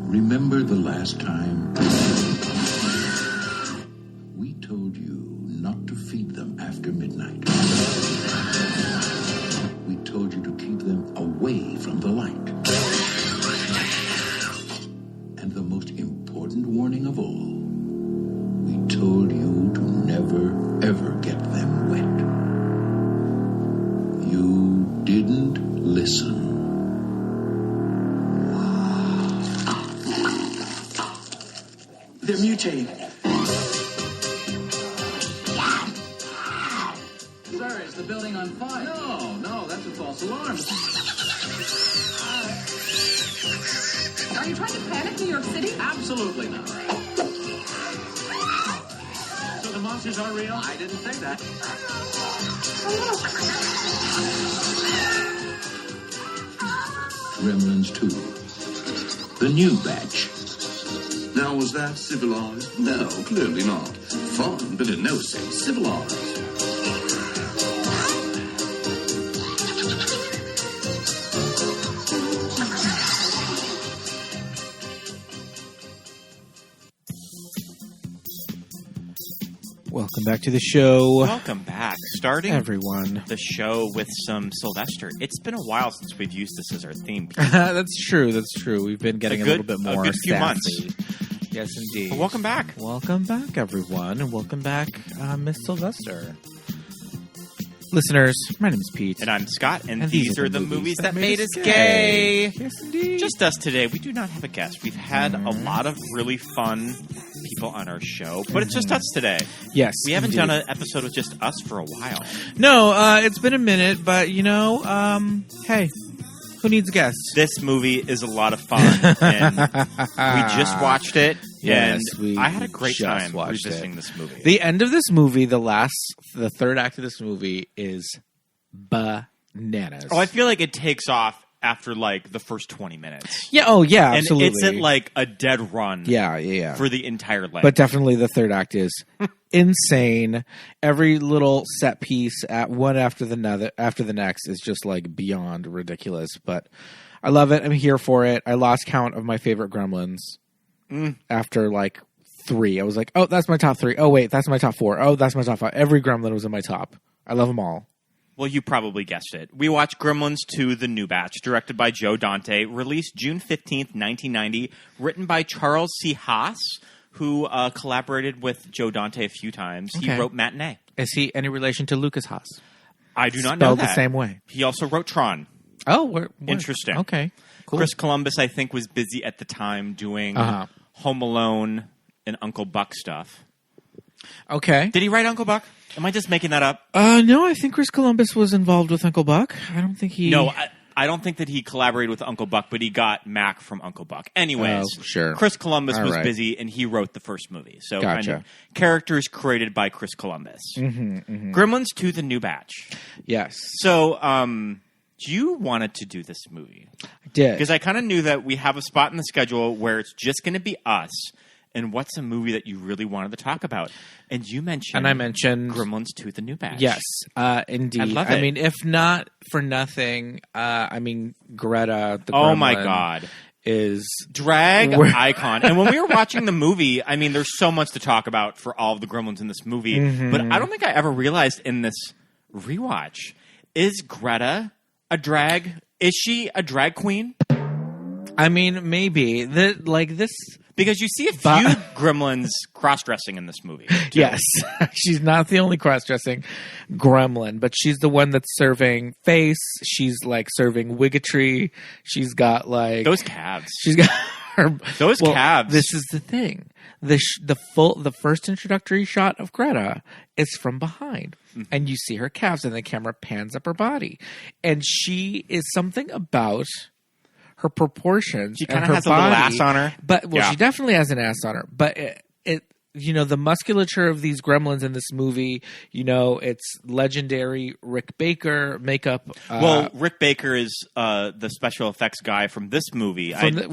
Remember the last time we told you not to feed them after midnight? We told you to keep them away from the light. And the most important warning of all, we told you to never, ever get them wet. You didn't listen. They're mutating. Sir, is the building on fire? No, that's a false alarm. Are you trying to panic New York City? Absolutely not. So the monsters are real? I didn't say that. Gremlins 2. The new batch. Now, was that civilized? No, clearly not. Fun, but in no sense civilized. Welcome back to the show. Welcome back. Starting everyone. The show with some Sylvester. It's been a while since we've used this as our theme. That's true. We've been getting a little bit more a good few sassy. months. Yes, indeed. Well, welcome back. Welcome back, everyone. And welcome back, Miss Sylvester. Listeners, my name is Pete. And I'm Scott, and these are the movies that made us gay. Yes, indeed. Just us today. We do not have a guest. We've had a lot of really fun people on our show, but it's just us today. Yes, we haven't indeed. done an episode with just us for a while. No, it's been a minute, but hey, who needs a guest? This movie is a lot of fun, and we just watched it, Yes, and I had a great time revisiting this movie. The end of this movie, the third act of this movie is bananas. Oh, I feel like it takes off after like the first 20 minutes. Yeah, absolutely. And it's at like a dead run. Yeah. For the entire length. But definitely the third act is insane. Every little set piece at one after the next is just like beyond ridiculous. But I love it. I'm here for it. I lost count of my favorite Gremlins after like 3. I was like, oh, that's my top 3. Oh, wait, that's my top 4. Oh, that's my top 5. Every Gremlin was in my top. I love them all. Well, you probably guessed it. We watched Gremlins 2, The New Batch, directed by Joe Dante, released June 15th, 1990, written by Charles C. Haas, who collaborated with Joe Dante a few times. Okay. He wrote Matinee. Is he any relation to Lucas Haas? I do not know Spelled that. the same way. He also wrote Tron. Oh, where? Interesting. Okay, cool. Chris Columbus, I think, was busy at the time doing Home Alone and Uncle Buck stuff. Okay. Did he write Uncle Buck? Am I just making that up? No, I think Chris Columbus was involved with Uncle Buck. I don't think he... No, I don't think that he collaborated with Uncle Buck, but he got Mac from Uncle Buck. Anyways, sure. Chris Columbus was right. busy, and he wrote the first movie. So Gotcha. kind of characters created by Chris Columbus. Gremlins 2, The New Batch. Yes. So you wanted to do this movie. I did. Because I kind of knew that we have a spot in the schedule where it's just going to be us. And what's a movie that you really wanted to talk about? And you mentioned... And I mentioned... Gremlins 2, The New Batch. Yes, indeed. I love it. I mean, if not for nothing, Greta, the Oh, my Gremlin, God. is... Drag icon. And when we were watching the movie, I mean, there's so much to talk about for all of the Gremlins in this movie. But I don't think I ever realized in this rewatch, is Greta a drag? Is she a drag queen? I mean, maybe. This... Because you see a few Gremlins cross-dressing in this movie. Too. Yes. She's not the only cross-dressing Gremlin, but she's the one that's serving face. She's like serving wiggetry. She's got like... Those calves. She's got her... Those calves. This is the thing. The first introductory shot of Greta is from behind. And you see her calves and the camera pans up her body. And she is something about... her proportions. She kind of has a little ass on her. But, she definitely has an ass on her. But, the musculature of these Gremlins in this movie, it's legendary Rick Baker makeup. Rick Baker is the special effects guy from this movie. From this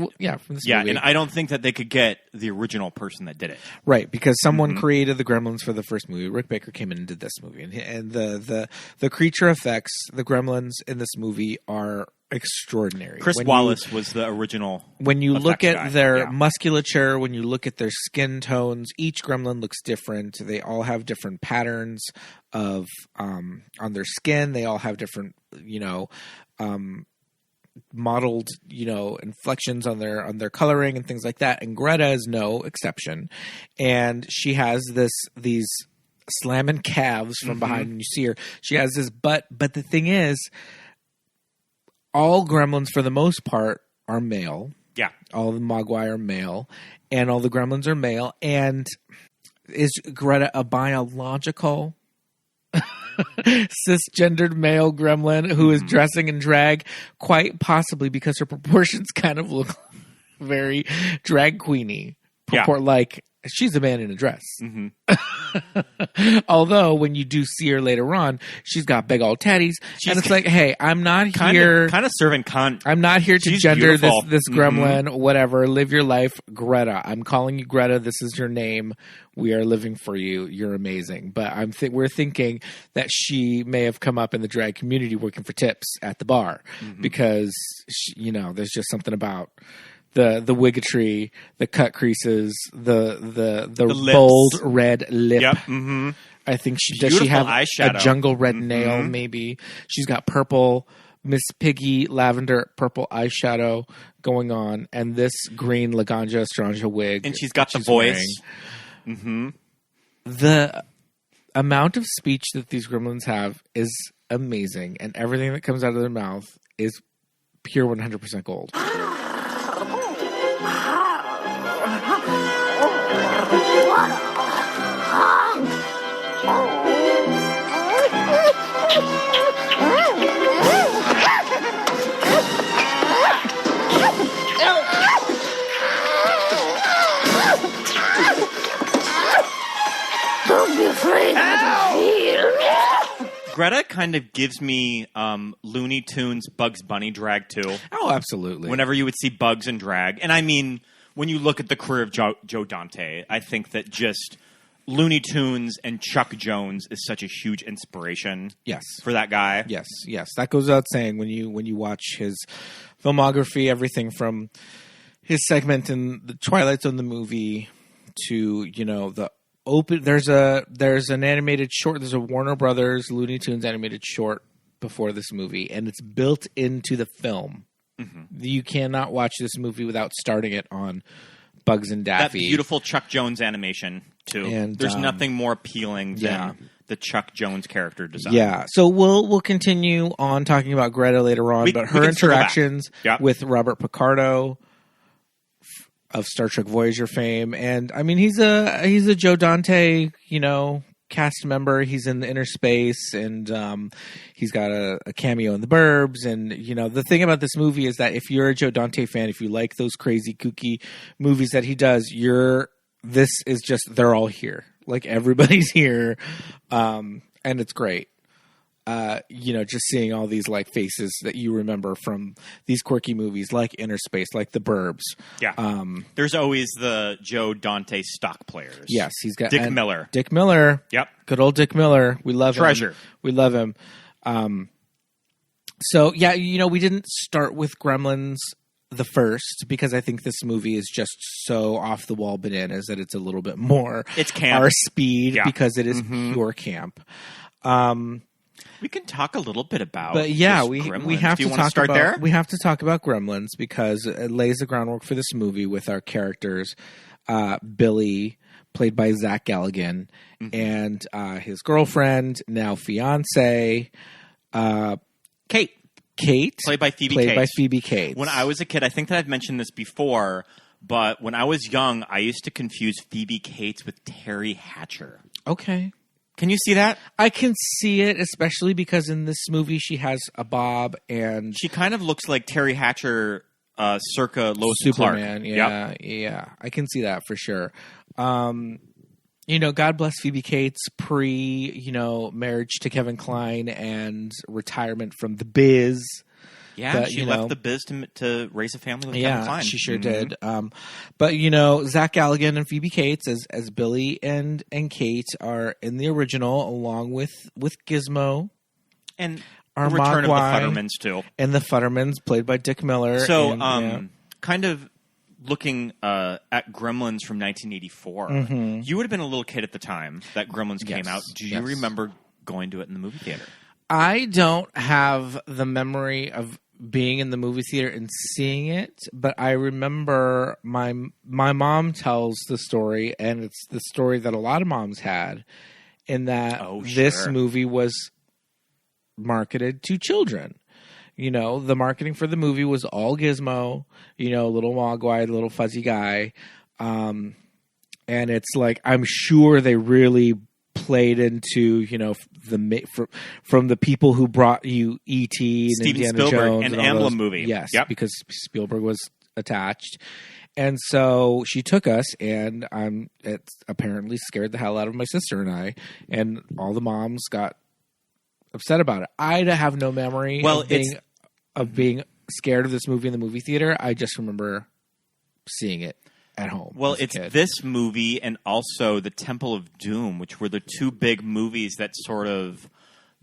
movie. And I don't think that they could get the original person that did it. Right, because someone created the Gremlins for the first movie. Rick Baker came in and did this movie. And the creature effects, the Gremlins in this movie are extraordinary. Chris Wallace was the original. When you look effects at guy. their Yeah. musculature, when you look at their skin tones, each gremlin looks different. They all have different patterns of on their skin. They all have different, modeled, inflections on their coloring and things like that. And Greta is no exception. And she has these slamming calves from behind when you see her. She has this butt, but the thing is, all gremlins for the most part are male. Yeah. All the mogwai are male, and all the gremlins are male. And is Greta a biological cisgendered male gremlin who is dressing in drag? Quite possibly, because her proportions kind of look very drag queeny. Like she's a man in a dress. Although when you do see her later on, she's got big old tatties, and it's like, hey, I'm not here kind of serving cunt. I'm not here to She's gender beautiful. this gremlin, whatever. Live your life, Greta. I'm calling you Greta. This is your name. We are living for you. You're amazing. But we're thinking that she may have come up in the drag community working for tips at the bar because there's just something about the wiggetry, the cut creases, the bold red lip. Yep. I think she Beautiful have eyeshadow. a jungle red nail. Maybe she's got purple Miss Piggy lavender purple eyeshadow going on, and this green Laganja Estranja wig, and she's got the voice. The amount of speech that these gremlins have is amazing, and everything that comes out of their mouth is pure 100% gold. Don't be afraid. Greta kind of gives me Looney Tunes Bugs Bunny drag too. Oh, absolutely. Whenever you would see Bugs in drag. And I mean, when you look at the career of Joe Dante, I think that just Looney Tunes and Chuck Jones is such a huge inspiration. Yes. For that guy. Yes. That goes without saying when you watch his filmography, everything from his segment in the Twilight Zone the movie to, the open. There's an animated short. There's a Warner Brothers Looney Tunes animated short before this movie, and it's built into the film. You cannot watch this movie without starting it on Bugs and Daffy. That beautiful Chuck Jones animation too. And, there's nothing more appealing than the Chuck Jones character design. Yeah. So we'll continue on talking about Greta later on, but her interactions with Robert Picardo of Star Trek Voyager fame, and I mean he's a Joe Dante, cast member. He's in the Inner Space, and he's got a cameo in The Burbs. And the thing about this movie is that if you're a Joe Dante fan, if you like those crazy kooky movies that he does, this is just, they're all here. Like everybody's here, and it's great. Just seeing all these like faces that you remember from these quirky movies like Inner Space, like The Burbs. Yeah. There's always the Joe Dante stock players. Yes, he's got Dick Miller. Dick Miller. Yep. Good old Dick Miller. We love Treasure. him. We love him. So yeah, we didn't start with Gremlins the first because I think this movie is just so off the wall bananas that it's a little bit more it's camp. Our speed because it is pure camp. We can talk a little bit about, but yeah, we have Do you to want talk start about there? We have to talk about Gremlins because it lays the groundwork for this movie with our characters, Billy, played by Zach Galligan, and his girlfriend, now fiance, Kate, played by Phoebe Cates. When I was a kid, I think that I've mentioned this before, but when I was young, I used to confuse Phoebe Cates with Terry Hatcher. Okay. Can you see that? I can see it, especially because in this movie she has a bob and she kind of looks like Terry Hatcher, circa Lois Superman. Clark. Yeah, I can see that for sure. God bless Phoebe Cates pre, marriage to Kevin Kline and retirement from the biz. Yeah, but, she left the biz to raise a family with Kevin Kline. She sure did. But Zach Galligan and Phoebe Cates as Billy and Kate are in the original, along with Gizmo and our The Return of the mogwai, Futtermans, too. and the Futtermans, played by Dick Miller. So, and, kind of looking at Gremlins from 1984, you would have been a little kid at the time that Gremlins came out. Do you remember going to it in the movie theater? I don't have the memory of being in the movie theater and seeing it, but I remember my mom tells the story, and it's the story that a lot of moms had, in that this movie was marketed to children. You know, the marketing for the movie was all Gizmo, you know, little mogwai, little fuzzy guy. And it's like, I'm sure they really played into, you know, from the people who brought you E.T. and Steven Indiana Spielberg, Jones. an and all Amblin those. movie. Yes, Yep. because Spielberg was attached. And so she took us, and it apparently scared the hell out of my sister and I, and all the moms got upset about it. I have no memory of being scared of this movie in the movie theater. I just remember seeing it at home. Well, it's this movie and also The Temple of Doom, which were the two big movies that sort of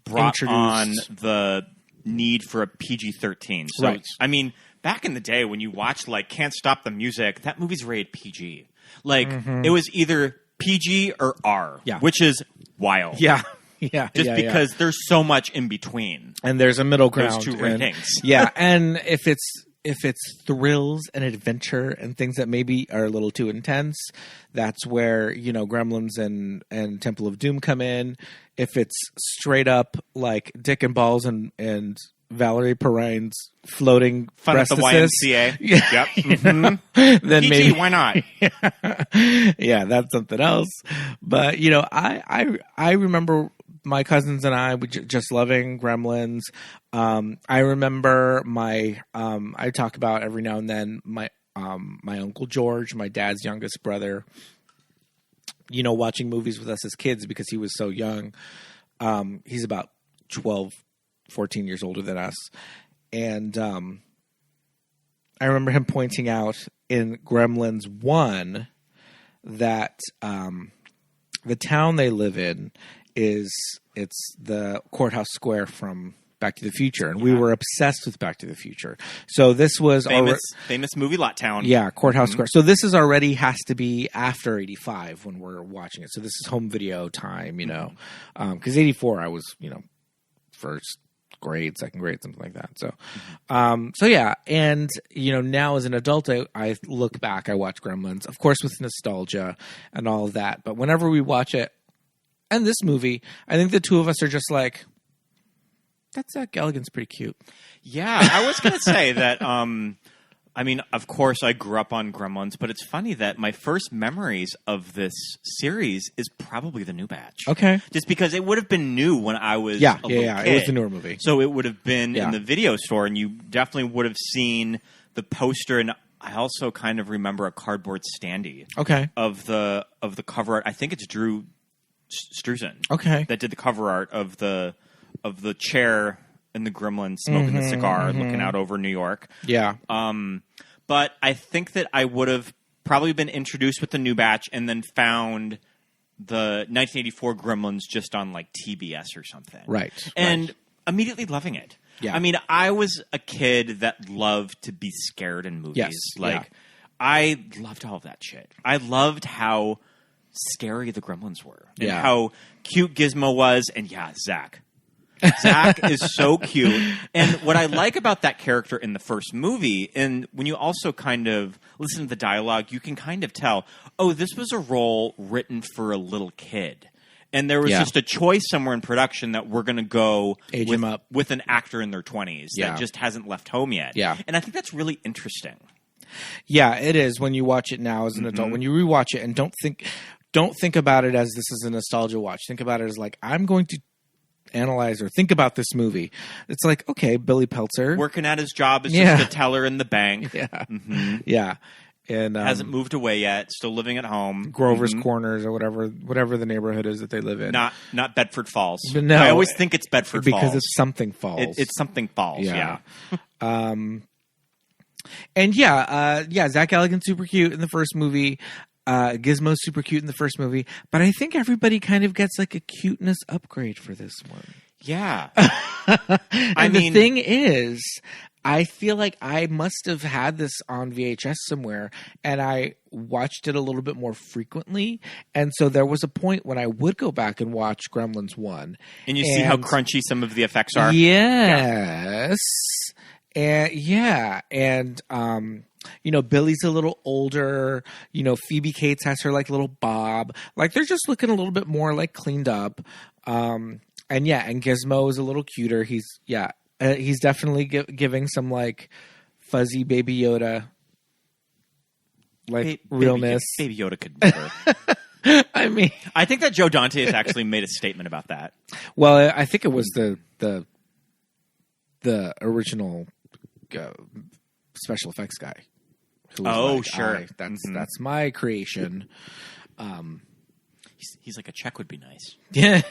brought on the need for a PG-13. So, right. I mean, back in the day when you watched, like, Can't Stop the Music, that movie's rated PG. Like, it was either PG or R, which is wild. Yeah. Yeah. Just because there's so much in between. And there's a middle ground. Those two ratings. Yeah. And if it's thrills and adventure and things that maybe are a little too intense, that's where, you know, Gremlins and Temple of Doom come in. If it's straight up like Dick and Balls and Valerie Perrine's floating fun at the YMCA. Yeah. Yep. Then PG, maybe why not? Yeah, that's something else. But, you know, I remember my cousins and I were just loving Gremlins. I remember I talk about every now and then my Uncle George, my dad's youngest brother, you know, watching movies with us as kids because he was so young. He's about 12, 14 years older than us. And I remember him pointing out in Gremlins 1 that the town they live in it's the courthouse square from Back to the Future, and we were obsessed with Back to the Future. So this was famous movie lot town. Yeah, courthouse square. So this is already has to be after 85 when we're watching it. So this is home video time, you know, because 84 I was, you know, first grade, second grade, something like that. So, so yeah, and you know, now as an adult, I look back, I watch Gremlins, of course, with nostalgia and all of that. But whenever we watch it. And this movie, I think the two of us are just like, that Zach Galligan's pretty cute. Yeah, I was going to say that, I mean, of course, I grew up on Gremlins, but it's funny that my first memories of this series is probably the new batch. Okay. Just because it would have been new when I was a little kid. It was the newer movie. So it would have been in the video store, and you definitely would have seen the poster, and I also kind of remember a cardboard standee of the cover art. I think it's Drew Struzan. Okay. That did the cover art of the chair in the Gremlin smoking the cigar and looking out over New York. Yeah. But I think that I would have probably been introduced with the new batch and then found the 1984 Gremlins just on like TBS or something. Right. And immediately loving it. Yeah. I mean, I was a kid that loved to be scared in movies. Yes. Like, I loved all of that shit. I loved how scary the Gremlins were. And how cute Gizmo was. And Zach. Zach is so cute. And what I like about that character in the first movie, and when you also kind of listen to the dialogue, you can kind of tell, oh, this was a role written for a little kid. And there was just a choice somewhere in production that we're going to go age him up with an actor in their 20s that just hasn't left home yet. Yeah. And I think that's really interesting. Yeah, it is when you watch it now as an adult. When you rewatch it and don't think about it as this is a nostalgia watch. Think about it as like, I'm going to analyze or think about this movie. It's like, okay, Billy Peltzer. Working at his job as just a teller in the bank. Yeah. Yeah. And hasn't moved away yet, still living at home. Grover's Corners or whatever the neighborhood is that they live in. Not Bedford Falls. But no, I always think it's Bedford Falls. Because it's something Falls. It's something Falls, yeah. And Zach Galligan's super cute in the first movie. Gizmo's super cute in the first movie. But I think everybody kind of gets like a cuteness upgrade for this one. Yeah. And the thing is, I feel like I must have had this on VHS somewhere, and I watched it a little bit more frequently. And so there was a point when I would go back and watch Gremlins 1. And you see how crunchy some of the effects are? Yes. And Billy's a little older. Phoebe Cates has her like little bob. Like they're just looking a little bit more like cleaned up. And Gizmo is a little cuter. He's definitely giving some like fuzzy Baby Yoda like realness. Baby Yoda could never. I mean, I think that Joe Dante has actually made a statement about that. Well, I think it was the original special effects guy. Who was sure. That's my creation. He's like, a check would be nice. Yeah.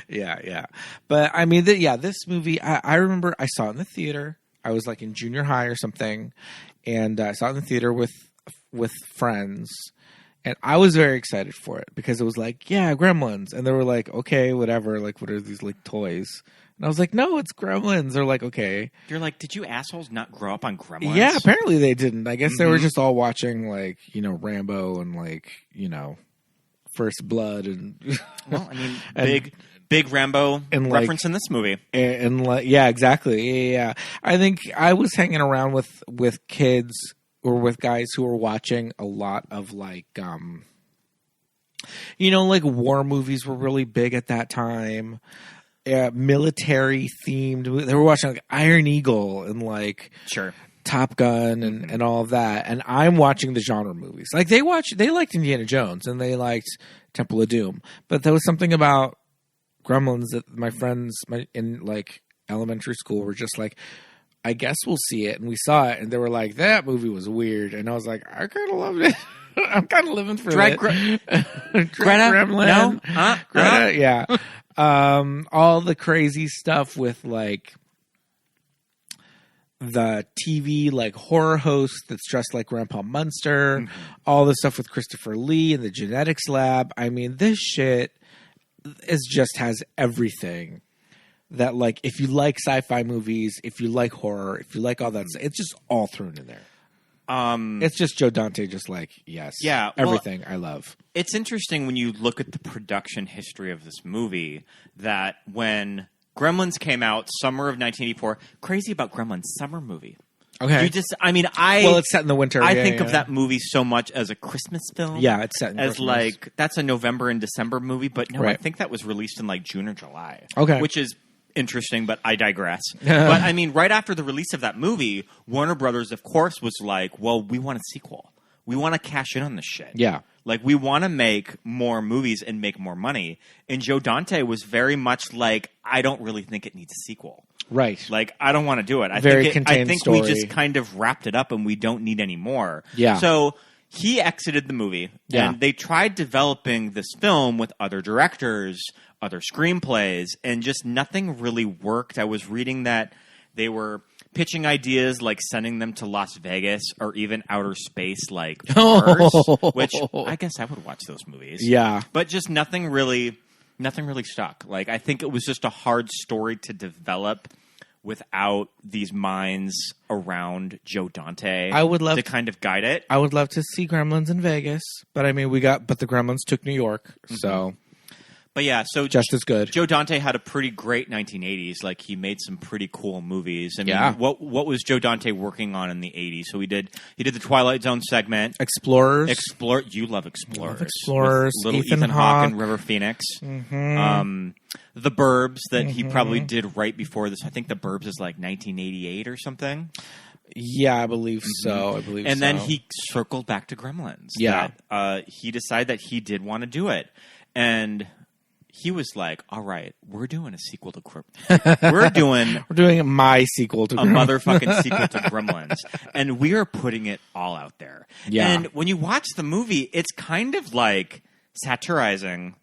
Yeah. But I mean, this movie, I remember I saw it in the theater. I was like in junior high or something, and I saw it in the theater with friends, and I was very excited for it because it was like, yeah, Gremlins, and they were like, okay, whatever, like, what are these like toys? And I was like, no, it's Gremlins. They're like, okay. You're like, did you assholes not grow up on Gremlins? Yeah, apparently they didn't. I guess they were just all watching like Rambo and like First Blood and well, I mean, big Rambo and reference in this movie, and yeah, exactly, yeah. I think I was hanging around with kids or with guys who were watching a lot of like like war movies were really big at that time. Military themed. They were watching like Iron Eagle and like sure. Top Gun and all of that, and I'm watching the genre movies. Like they liked Indiana Jones and they liked Temple of Doom, but there was something about Gremlins that my friends in like elementary school were just like, I guess we'll see it, and we saw it, and they were like, that movie was weird, and I was like, I kind of loved it. I'm kind of living for it. Greta, Gremlin, no, Greta, yeah. All the crazy stuff with like the TV like horror host that's dressed like Grandpa Munster, all the stuff with Christopher Lee and the genetics lab. I mean, this shit has everything that like, if you like sci-fi movies, if you like horror, if you like all that, it's just all thrown in there. It's just Joe Dante, just like, yes, yeah, everything I love. It's interesting when you look at the production history of this movie that when Gremlins came out summer of 1984. Crazy about Gremlins, summer movie. Okay. Well, it's set in the winter. I think of that movie so much as a Christmas film. Yeah, it's set in as Christmas. like that's a November and December movie, but no, right. I think that was released in like June or July. Okay. Which is interesting, but I digress. But I mean, right after the release of that movie, Warner Brothers, of course, was like, well, we want a sequel. We want to cash in on this shit. Yeah. Like, we want to make more movies and make more money. And Joe Dante was very much like, I don't really think it needs a sequel. Right. Like, I don't want to do it. I think story. we just kind of wrapped it up and we don't need any more. Yeah. So he exited the movie. Yeah. And they tried developing this film with other directors, other screenplays, and just nothing really worked. I was reading that they were pitching ideas like sending them to Las Vegas or even outer space like Mars, which I guess I would watch those movies. Yeah. But just nothing really stuck. Like, I think it was just a hard story to develop without these minds around Joe Dante. I would love to kind of guide it. I would love to see Gremlins in Vegas, but I mean, but the Gremlins took New York, so. But yeah, so just as good. Joe Dante had a pretty great 1980s. Like, he made some pretty cool movies. I mean, yeah. What was Joe Dante working on in the 80s? So he did the Twilight Zone segment. Explorers. You love Explorers. I love Explorers. With little Ethan Hawke and River Phoenix. Mm-hmm. The Burbs that he probably did right before this. I think The Burbs is like 1988 or something. Yeah, I believe so. And then he circled back to Gremlins. Yeah. He decided that he did want to do it. And he was like, all right, we're doing a sequel to Gremlins. We're doing my sequel to Gremlins. Motherfucking sequel to Gremlins. And we are putting it all out there. Yeah. And when you watch the movie, it's kind of like satirizing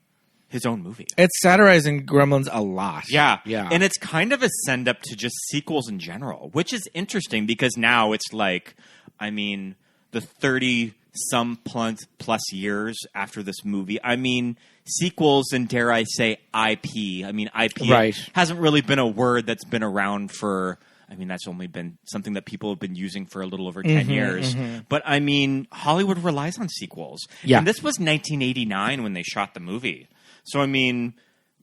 his own movie. It's satirizing Gremlins a lot. Yeah. Yeah. And it's kind of a send up to just sequels in general, which is interesting because now it's like, I mean, the 30 some plus years after this movie. I mean, sequels and dare I say IP. I mean, IP Right. hasn't really been a word that's been around for. I mean, that's only been something that people have been using for a little over 10 years. But I mean, Hollywood relies on sequels. Yeah. And this was 1989 when they shot the movie. So I mean,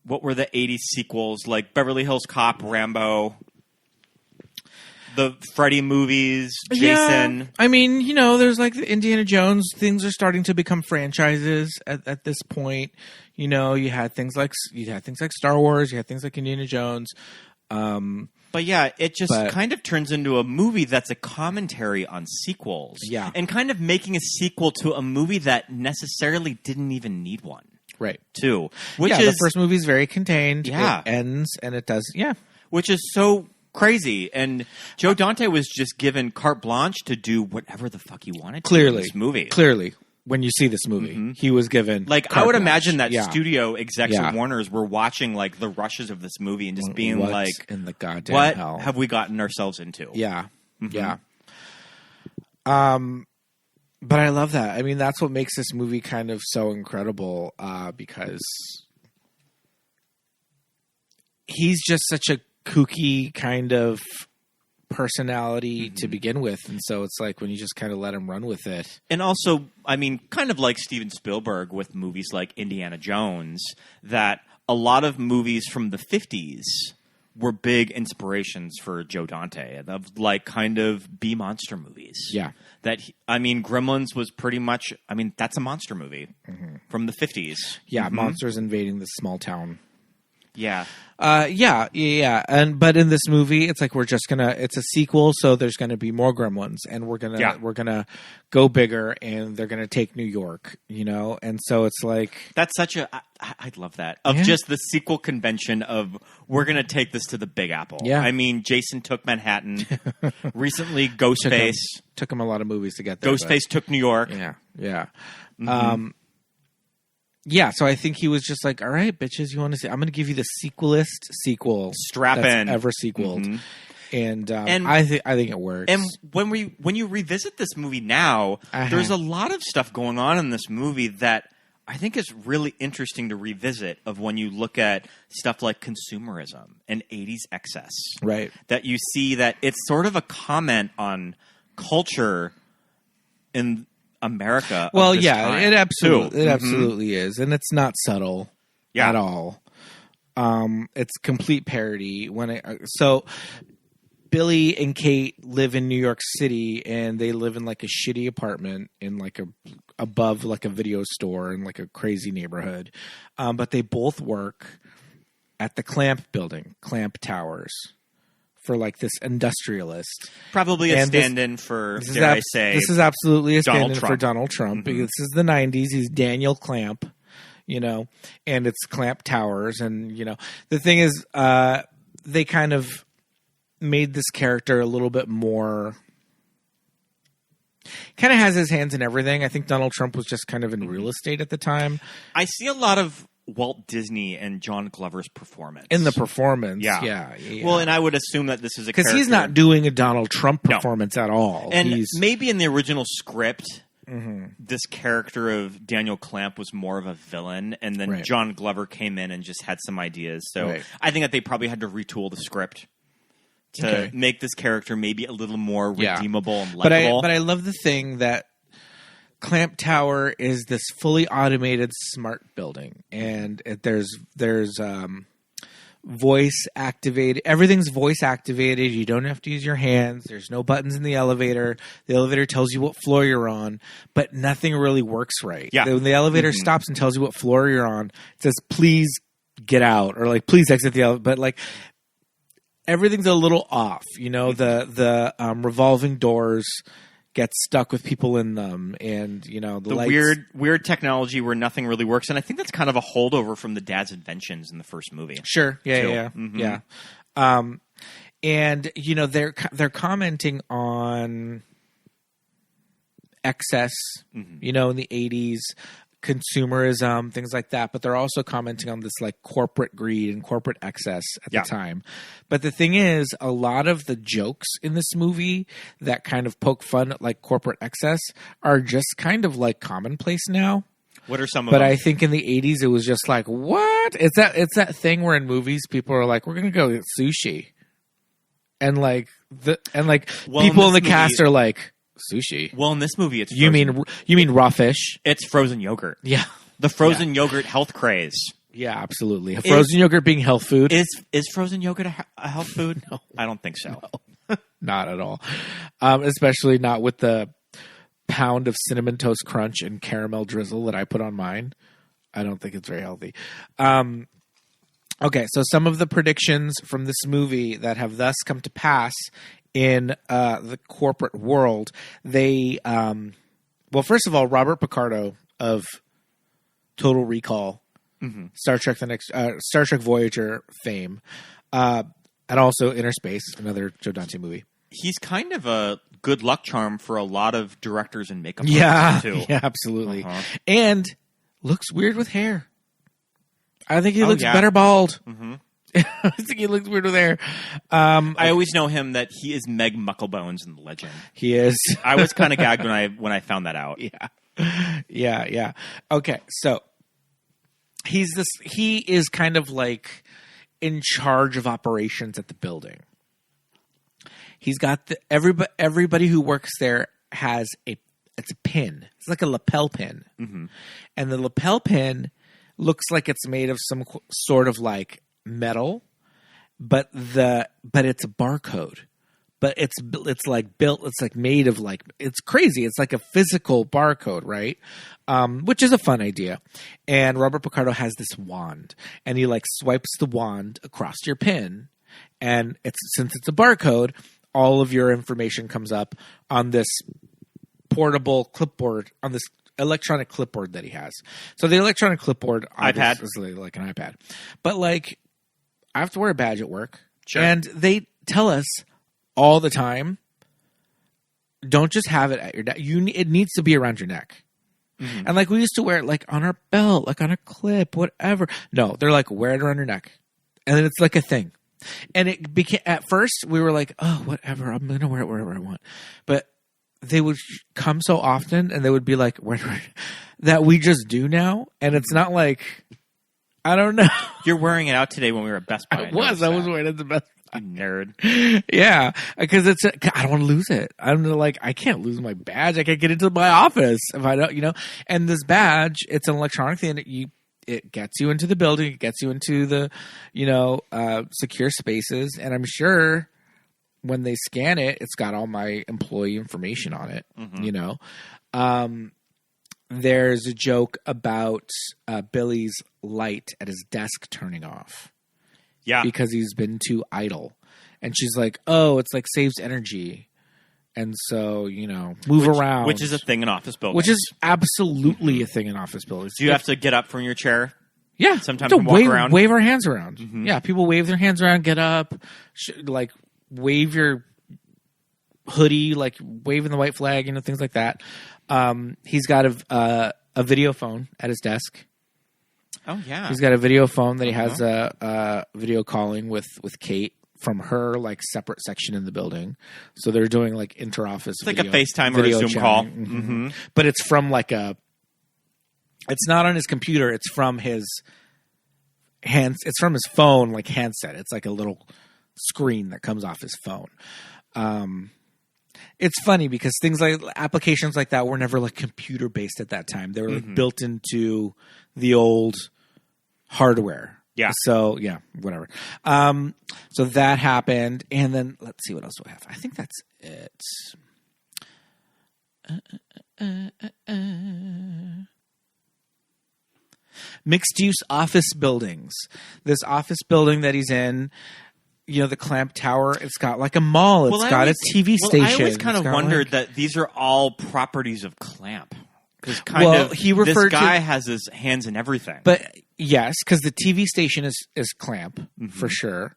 what were the 80s sequels? Like Beverly Hills Cop, Rambo, the Freddy movies, Jason. Yeah. I mean, you know, there's like the Indiana Jones. Things are starting to become franchises at this point. You know, you had things like Star Wars. You had things like Indiana Jones. But yeah, it just kind of turns into a movie that's a commentary on sequels. Yeah. And kind of making a sequel to a movie that necessarily didn't even need one. Right. Too. Which yeah, is, the first movie is very contained. Yeah. It ends and it does. Yeah. Which is so crazy. And Joe Dante was just given carte blanche to do whatever the fuck he wanted to in this movie. Clearly. When you see this movie, he was given Like, carte I would blanche. imagine that Yeah. studio execs Yeah. at Warner's were watching, like, the rushes of this movie and just being What's like, in the goddamn what hell? have we gotten ourselves into? Yeah. Yeah. But I love that. I mean, that's what makes this movie kind of so incredible, because he's just such a kooky kind of personality to begin with. And so it's like when you just kind of let him run with it. And also, I mean, kind of like Steven Spielberg with movies like Indiana Jones, that a lot of movies from the 50s were big inspirations for Joe Dante, of like kind of B-monster movies. Yeah. I mean, Gremlins was pretty much, I mean, that's a monster movie from the 50s. Yeah. Monsters invading this small town. Yeah. But in this movie, it's like it's a sequel, so there's gonna be more Gremlins, and we're gonna go bigger, and they're gonna take New York, you know, and so it's like That's such a, I'd love that. Of just the sequel convention of, we're going to take this to the Big Apple. Yeah. I mean, Jason took Manhattan. Recently, Ghostface. took him a lot of movies to get there. Ghostface took New York. Yeah. Yeah, so I think he was just like, all right, bitches, you want to see? I'm going to give you the sequelist sequel. Strap that's in. ever sequeled. And I think it works. And when you revisit this movie now, there's a lot of stuff going on in this movie that I think is really interesting to revisit, of when you look at stuff like consumerism and 80s excess. Right. That you see that it's sort of a comment on culture in America. Well, of this yeah, time, it absolutely too. is, and it's not subtle at all. It's complete parody. So Billy and Kate live in New York City, and they live in like a shitty apartment in like above like a video store in like a crazy neighborhood. But they both work at the Clamp building, Clamp Towers, for like this industrialist. Probably a stand-in for, dare I say, this is absolutely a stand-in Donald Trump. for Donald Trump. Because this is the 90s. He's Daniel Clamp, you know, and it's Clamp Towers. And, you know, the thing is, they kind of made this character a little bit more, kind of has his hands in everything. I think Donald Trump was just kind of in real estate at the time. I see a lot of Walt Disney and John Glover's performance. In the performance. Yeah. Well, and I would assume that this is a because he's not doing a Donald Trump performance at all. And maybe in the original script, this character of Daniel Clamp was more of a villain, and then John Glover came in and just had some ideas. So I think that they probably had to retool the script to make this character maybe a little more redeemable and likable. But I love the thing that Clamp Tower is this fully automated smart building, and there's voice activated. Everything's voice activated. You don't have to use your hands. There's no buttons in the elevator. The elevator tells you what floor you're on, but nothing really works right. Yeah. When the elevator stops and tells you what floor you're on, it says, please get out, or like, please exit the elevator. But like, everything's a little off. You know, the revolving doors get stuck with people in them, and you know the lights. weird technology where nothing really works, and I think that's kind of a holdover from the dad's inventions in the first movie. Sure, yeah. And you know they're commenting on excess, you know, in the 80s, consumerism, things like that. But they're also commenting on this like corporate greed and corporate excess at the time. But the thing is, a lot of the jokes in this movie that kind of poke fun at like corporate excess are just kind of like commonplace now. What are some of them? them? But I think in the 80s it was just like, what? It's that thing where in movies people are like, we're going to go get sushi. And like people in the cast are like, sushi. Well, in this movie, it's frozen. You mean raw fish? It's frozen yogurt. Yeah, the frozen yogurt health craze. Yeah, absolutely. Frozen yogurt being health food is frozen yogurt a health food? No, I don't think so. No. Not at all. Especially not with the pound of cinnamon toast crunch and caramel drizzle that I put on mine. I don't think it's very healthy. Okay, so some of the predictions from this movie that have thus come to pass in the corporate world, they well, first of all, Robert Picardo of Total Recall, Star Trek Voyager fame, and also Inner Space, another Joe Dante movie. He's kind of a good luck charm for a lot of directors and makeup artists too. Yeah, absolutely. And looks weird with hair. I think he looks better bald. I think he looks weird with hair. I always know him that he is Meg Mucklebones in The Legend. He is. I was kind of gagged when I found that out. Yeah. Okay, so he is kind of like in charge of operations at the building. He's got everybody who works there has it's a pin. It's like a lapel pin, and the lapel pin looks like it's made of some sort of like metal, but it's a barcode. But it's like built. It's like made of like, it's crazy. It's like a physical barcode, right? Which is a fun idea. And Robert Picardo has this wand, and he like swipes the wand across your pin, and since it's a barcode, all of your information comes up on this portable clipboard, on this electronic clipboard that he has. So the electronic clipboard iPad is like an iPad, but like I have to wear a badge at work, sure. And they tell us all the time, don't just have it at your neck. It needs to be around your neck. And like we used to wear it like on our belt, like on a clip, whatever. No, they're like, wear it around your neck, and then it's like a thing. And it became, at first we were like, oh, whatever, I'm gonna wear it wherever I want, but they would come so often, and they would be like, that we just do now. And it's not like, I don't know. You're wearing it out today when we were at Best Buy. I was wearing it at the Best Buy. Nerd. Yeah, because I don't want to lose it. I'm like, I can't lose my badge. I can't get into my office if I don't, And this badge, it's an electronic thing. It gets you into the building. It gets you into the, secure spaces. And I'm sure when they scan it, it's got all my employee information on it, There's a joke about Billy's light at his desk turning off. Yeah. Because he's been too idle. And she's like, oh, it's like saves energy. And so, move around. Which is a thing in office buildings. Which is absolutely a thing in office buildings. Do you have to get up from your chair? Yeah. Sometimes to walk around? Wave our hands around. Yeah, people wave their hands around, get up, wave your hoodie, like waving the white flag, things like that. He's got a video phone at his desk. Oh, yeah. He's got a video phone that he has a video calling with Kate from her like separate section in the building. So they're doing like inter-office It's like a FaceTime or a Zoom call. But it's from it's not on his computer. It's from his it's from his phone, like handset. It's like a little screen that comes off his phone. It's funny because things like applications like that were never like computer based at that time. They were like built into the old hardware. Yeah. So yeah, whatever. So that happened, and then let's see, what else do I have? I think that's it. Mixed use office buildings. This office building that he's in, the Clamp Tower, it's got like a mall. It's got a TV station. I always kind of wondered that these are all properties of Clamp. Because this guy has his hands in everything. But yes, because the TV station is Clamp, for sure.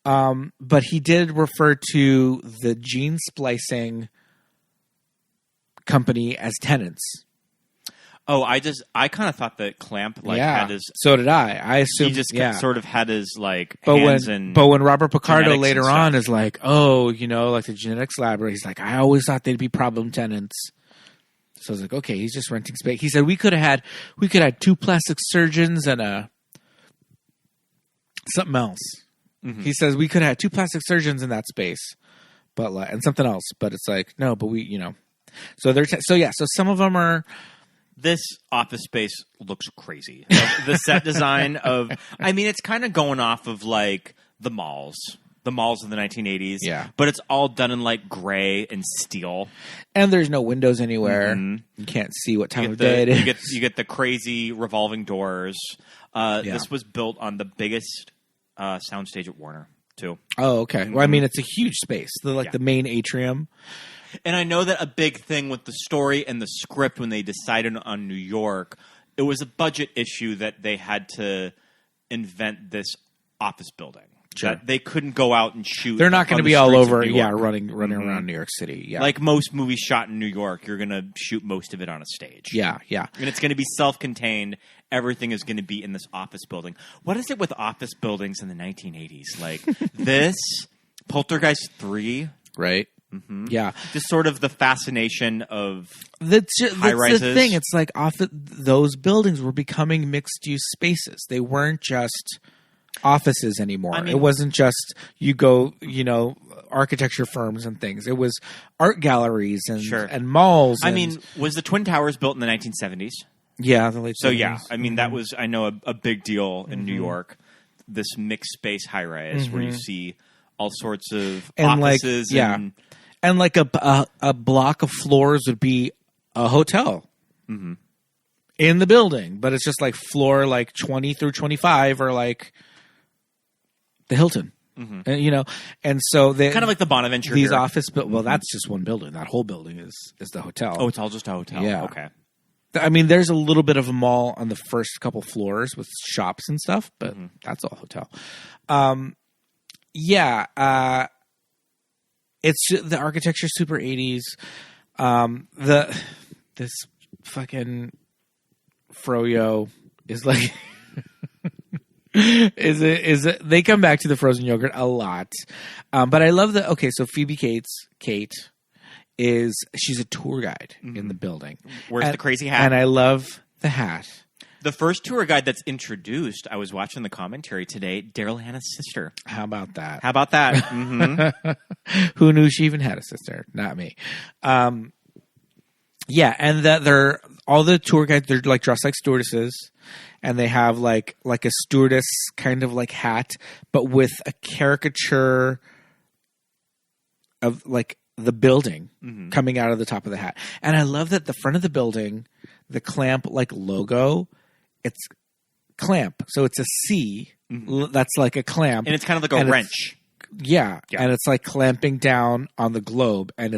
But he did refer to the gene splicing company as tenants. Oh, I kind of thought that Clamp had his. So did I. I assumed He just sort of had his like but hands when Robert Picardo genetics later and stuff. on is like, oh, like the genetics lab, he's like, I always thought they'd be problem tenants. So I was like, okay, he's just renting space. He said we could have had 2 plastic surgeons and something else. Mm-hmm. He says we could have had 2 plastic surgeons in that space, but and something else. But it's like no, but we So they're so some of them are. This office space looks crazy. The set design it's kind of going off of like the malls of the 1980s. Yeah. But it's all done in like gray and steel. And there's no windows anywhere. Mm-hmm. You can't see what time of day it is. You get the crazy revolving doors. This was built on the biggest soundstage at Warner, too. Oh, okay. Mm-hmm. Well, it's a huge space. The main atrium. And I know that a big thing with the story and the script when they decided on New York, it was a budget issue that they had to invent this office building. Sure. That they couldn't go out and shoot. They're not going to be all over, running Mm-hmm. around New York City. Yeah. Like most movies shot in New York, you're going to shoot most of it on a stage. Yeah, yeah. And it's going to be self-contained. Everything is going to be in this office building. What is it with office buildings in the 1980s? Like this, Poltergeist 3. Right. Mm-hmm. Yeah. Just sort of the fascination of that's high-rises. the thing. It's like those buildings were becoming mixed-use spaces. They weren't just offices anymore. It wasn't just you go, architecture firms and things. It was art galleries and malls. Was the Twin Towers built in the 1970s? Yeah, the late 70s. So yeah, that was a big deal in New York. This mixed space high rise where you see all sorts of offices and like a block of floors would be a hotel in the building, but it's just like floor like 20 through 25 or like the Hilton, and so they kind of like the Bonaventure. These here. office, well, that's just one building. That whole building is the hotel. Oh, it's all just a hotel. Yeah. Okay. There's a little bit of a mall on the first couple floors with shops and stuff, but that's all hotel. It's the architecture super 80s. This fucking froyo is like is it they come back to the frozen yogurt a lot. But I love so Phoebe Kate she's a tour guide in the building. Wears the crazy hat. And I love the hat. The first tour guide that's introduced, I was watching the commentary today, Daryl Hannah's sister. How about that? Mm-hmm. Who knew she even had a sister? Not me. And that they're all the tour guides. They're like dressed like stewardesses, and they have like a stewardess kind of like hat, but with a caricature of like the building coming out of the top of the hat. And I love that the front of the building, the Clamp like logo. It's Clamp, so it's a C. That's like a clamp, and it's kind of like a wrench. Yeah, and it's like clamping down on the globe, and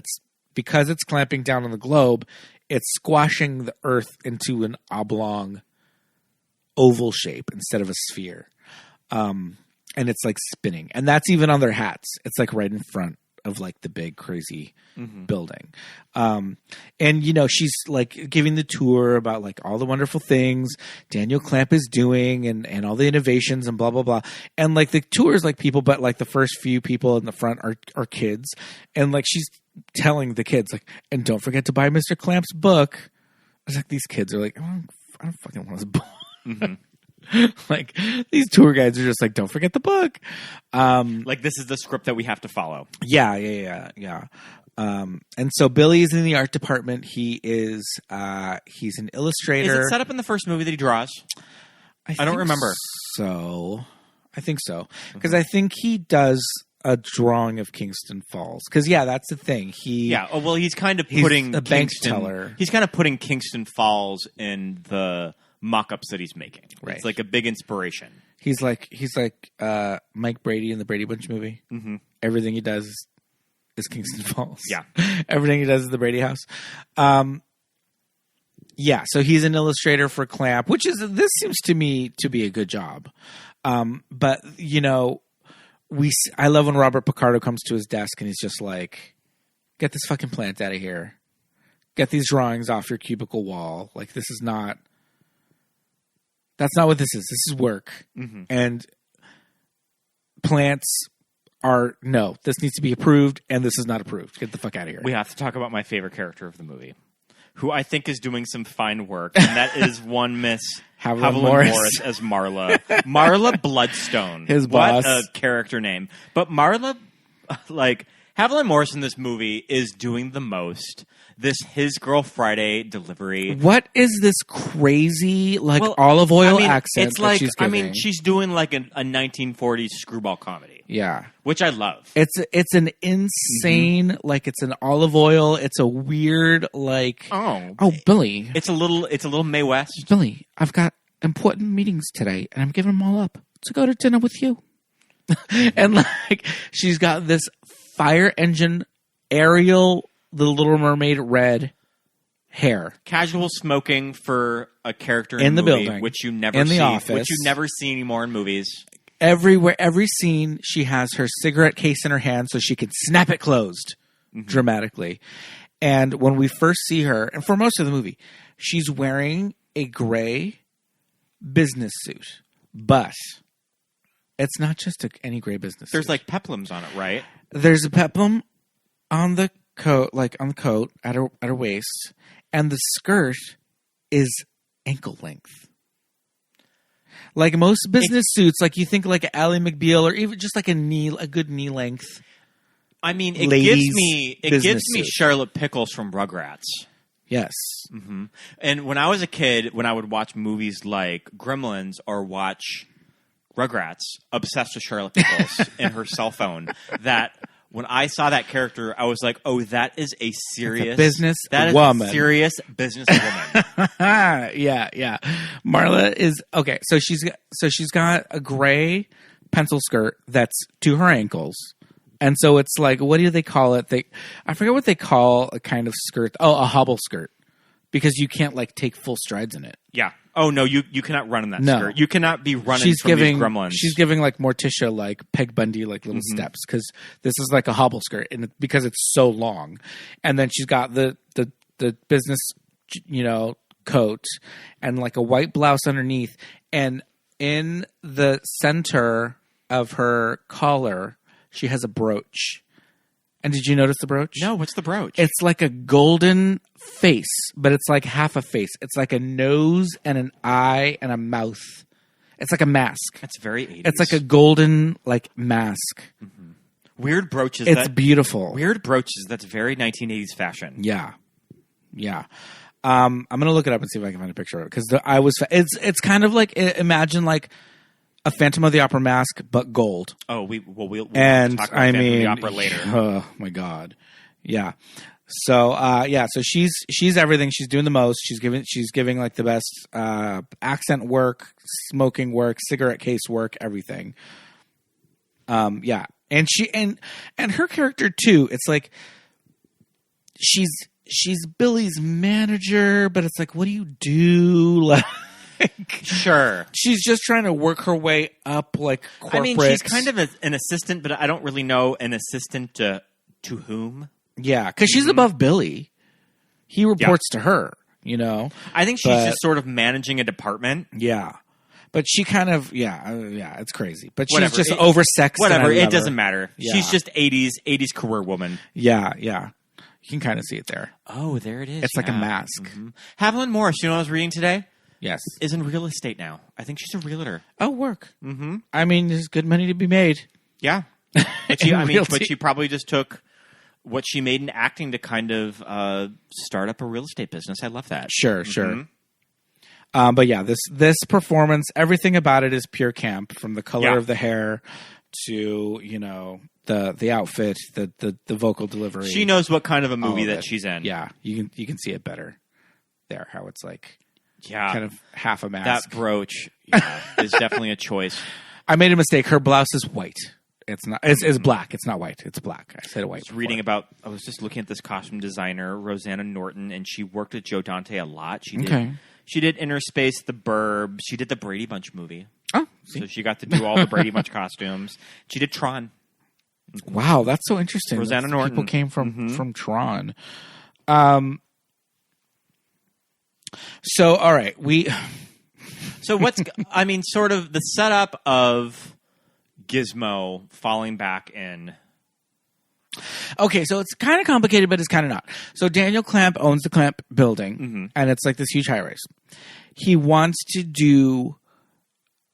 because it's clamping down on the globe, it's squashing the Earth into an oblong, oval shape instead of a sphere, and it's like spinning, and that's even on their hats. It's like right in front of like the big crazy building. And she's like giving the tour about like all the wonderful things Daniel Clamp is doing and all the innovations and blah, blah, blah. And like the tour is like people, but like the first few people in the front are kids. And like she's telling the kids like, and don't forget to buy Mr. Clamp's book. I was like, these kids are like, I don't fucking want this book. Like these tour guides are just like, don't forget the book. Like this is the script that we have to follow. Yeah. And so Billy is in the art department. He is he's an illustrator. Is it set up in the first movie that he draws? I don't remember. So I think so because I think he does a drawing of Kingston Falls because that's the thing. He's kind of putting a bank teller. He's kind of putting Kingston Falls in the mock-ups that he's making. Right. It's like a big inspiration. He's like Mike Brady in the Brady Bunch movie. Mm-hmm. Everything he does is Kingston Falls. Yeah. Everything he does is the Brady house. So he's an illustrator for Clamp, this seems to me to be a good job. But I love when Robert Picardo comes to his desk and he's just like, get this fucking plant out of here. get these drawings off your cubicle wall. Like, this is not, that's not what this is. This is work. And plants are, no, this needs to be approved, and this is not approved. Get the fuck out of here. We have to talk about my favorite character of the movie, who I think is doing some fine work, and that is one Miss Haviland Morris as Marla. Marla Bloodstone. His boss. What a character name. But Marla, like, Haviland Morris in this movie is doing the most. This His Girl Friday delivery. What is this crazy, like, olive oil accent it's like, that she's giving? I mean, she's doing like a 1940s screwball comedy. Yeah. Which I love. It's an insane, like, it's an olive oil. It's a weird, like, oh, Billy. It's a little Mae West. Billy, I've got important meetings today, and I'm giving them all up to go to dinner with you. And, like, she's got this fire engine Ariel, the Little Mermaid red hair. Casual smoking for a character in the movie, building, which you never in see, the office, which you never see anymore in movies. Everywhere, every scene, she has her cigarette case in her hand so she can snap it closed dramatically. And when we first see her, and for most of the movie, she's wearing a gray business suit, but it's not just any gray business There's suit. like peplums on it, right? There's a peplum on the coat, like on the coat at her waist, and the skirt is ankle length. Like most business suits, like you think like Ally McBeal, or even just like a good knee length. I mean, it Ladies' gives me suit. Charlotte Pickles from Rugrats. Yes. And when I was a kid, when I would watch movies like Gremlins or watch Rugrats, obsessed with Charlotte Pickles and her cell phone, that when I saw that character, I was like, "Oh, that is a serious business that woman. is a serious business woman." Yeah. Marla is okay. So she's got a gray pencil skirt that's to her ankles, and so it's like, what do they call it? I forget what they call a kind of skirt. Oh, a hobble skirt, because you can't like take full strides in it. Yeah. Oh no, you cannot run in that No. skirt. You cannot be running She's from giving these Gremlins. She's giving like Morticia, like Peg Bundy, like little steps, because this is like a hobble skirt, and because it's so long, and then she's got the business, coat, and like a white blouse underneath, and in the center of her collar, she has a brooch. And did you notice the brooch? No, what's the brooch? It's like a golden face, but it's like half a face. It's like a nose and an eye and a mouth. It's like a mask. That's very 80s. It's like a golden like mask. Weird brooches. It's beautiful. Weird brooches. That's very 1980s fashion. Yeah. I'm gonna look it up and see if I can find a picture of it, because it's kind of like, imagine like a Phantom of the Opera mask, but gold. Oh, we'll And talk about I Phantom mean, of the Opera later. Oh my god, yeah. So so she's everything. She's doing the most. She's giving like the best accent work, smoking work, cigarette case work, everything. And she and her character too. It's like she's Billy's manager, but it's like, what do you do? Like, sure. She's just trying to work her way up, like corporate. I mean, she's kind of an assistant, but I don't really know an assistant to whom. Yeah, because she's above Billy. He reports to her, I think she's just sort of managing a department. Yeah. But she kind of, it's crazy. But Whatever. she's just oversexed. Whatever, and I it love doesn't her. matter. Yeah. She's just 80s career woman. Yeah. You can kind of see it there. Oh, there it is. It's like a mask. Haviland Morris, you know what I was reading today? Yes. Is in real estate now. I think she's a realtor. Oh, work. Mm-hmm. I mean, there's good money to be made. Yeah. But she probably just took what she made in acting to kind of start up a real estate business. I love that. Sure. But yeah, this performance, everything about it is pure camp, from the color of the hair to, the outfit, the vocal delivery. She knows what kind of a movie that she's in. Yeah, you can see it better there, how it's like kind of half a mask. That brooch is definitely a choice. I made a mistake. Her blouse is white. It's not. It's black. It's not white. It's black. I said white. I was just looking at this costume designer, Rosanna Norton, and she worked with Joe Dante a lot. She did Inner Space, The Burb. She did the Brady Bunch movie. Oh, so she got to do all the Brady Bunch costumes. She did Tron. Wow, that's so interesting. Rosanna Norton. People came from Tron. So, all right, So sort of the setup of Gizmo falling back in. Okay, so it's kind of complicated, but it's kind of not. So Daniel Clamp owns the Clamp building, and it's like this huge high-rise. He wants to do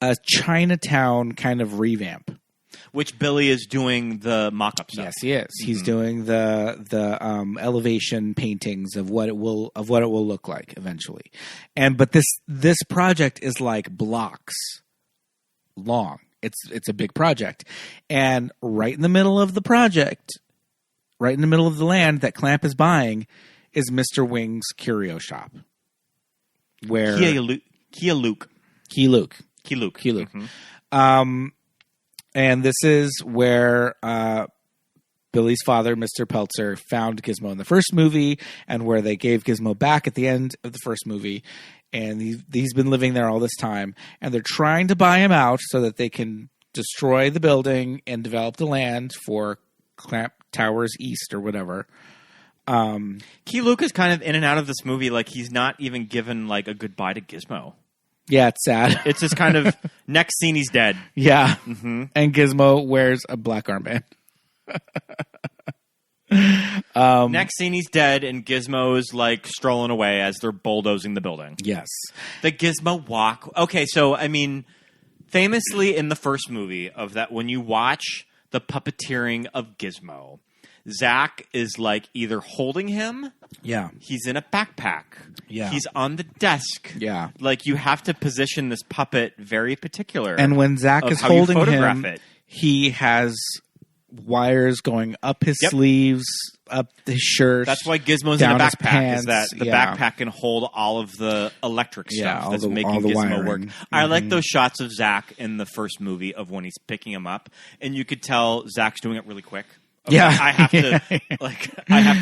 a Chinatown kind of revamp. Which Billy is doing the mock-up stuff. Yes, he is. He's doing the elevation paintings of what it will look like eventually. But this project is like blocks long. It's a big project. And right in the middle of the project, right in the middle of the land that Clamp is buying, is Mr. Wing's curio shop. Where Key-Luke. And this is where Billy's father, Mr. Peltzer, found Gizmo in the first movie, and where they gave Gizmo back at the end of the first movie. And he's been living there all this time, and they're trying to buy him out so that they can destroy the building and develop the land for Clamp Towers East or whatever. Key-Luke is kind of in and out of this movie, like he's not even given like a goodbye to Gizmo. Yeah, it's sad. It's just kind of next scene he's dead. Yeah, and Gizmo wears a black armband. Next scene he's dead, and Gizmo's like strolling away as they're bulldozing the building. Yes, the Gizmo walk. Okay, so I mean, famously in the first movie of that, when you watch the puppeteering of Gizmo, Zach is like either holding him. Yeah. He's in a backpack. Yeah. He's on the desk. Yeah. Like you have to position this puppet very particular. And when Zach is holding him, he has wires going up his sleeves, up his shirt. That's why Gizmo's in a backpack, is that the backpack can hold all of the electric stuff that's making Gizmo wiring. work. I like those shots of Zach in the first movie of when he's picking him up, and you could tell Zach's doing it really quick. Okay, yeah, I have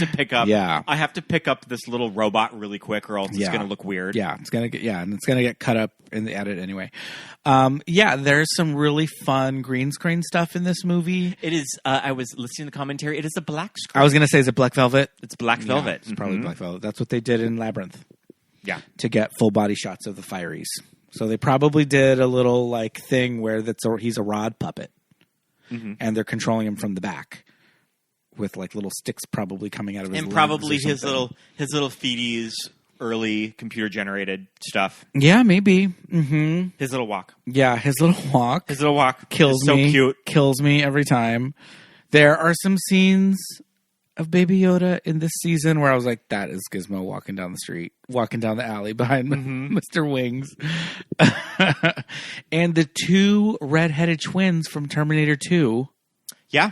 to pick up. Yeah, I have to pick up this little robot really quick, or else it's going to look weird. Yeah, and it's going to get cut up in the edit anyway. There's some really fun green screen stuff in this movie. It is. I was listening to the commentary. It is a black screen. I was going to say, is it Black Velvet? It's Black Velvet. It's probably Black Velvet. That's what they did in Labyrinth. Yeah, to get full body shots of the Fireys. So they probably did a little like thing where he's a rod puppet, and they're controlling him from the back. With like little sticks probably coming out of his legs, and probably his little feeties, early computer generated stuff. Yeah, maybe. Mm-hmm. His little walk. Yeah, his little walk. His little walk kills me. So cute. Kills me every time. There are some scenes of Baby Yoda in this season where I was like, that is Gizmo walking down the street, walking down the alley behind Mr. Wings. And the two redheaded twins from Terminator 2. Yeah.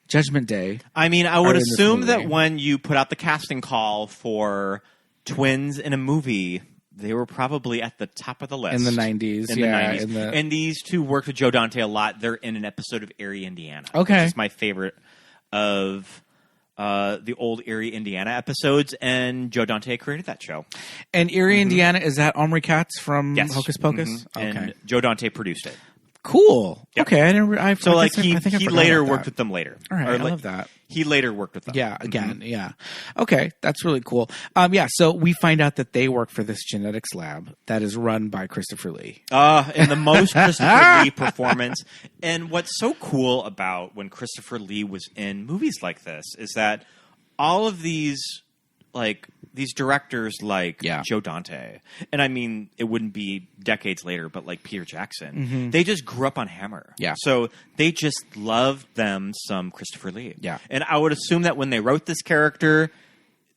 Judgment Day. I mean, I would assume that when you put out the casting call for twins in a movie, they were probably at the top of the list. In the 90s. The 90s. And these two worked with Joe Dante a lot. They're in an episode of Erie, Indiana. Okay. Which is my favorite of the old Erie, Indiana episodes. And Joe Dante created that show. And Erie, Indiana, is that Omri Katz from Hocus Pocus? Okay. And Joe Dante produced it. Cool. Yep. Okay, I didn't. He later worked with them later. All right, I love that. He later worked with them. Yeah, again, yeah. Okay, that's really cool. So we find out that they work for this genetics lab that is run by Christopher Lee. And the most Christopher Lee performance. And what's so cool about when Christopher Lee was in movies like this is that all of these directors like Joe Dante, and I mean, it wouldn't be decades later, but like Peter Jackson, they just grew up on Hammer. Yeah. So they just loved them some Christopher Lee. Yeah. And I would assume that when they wrote this character,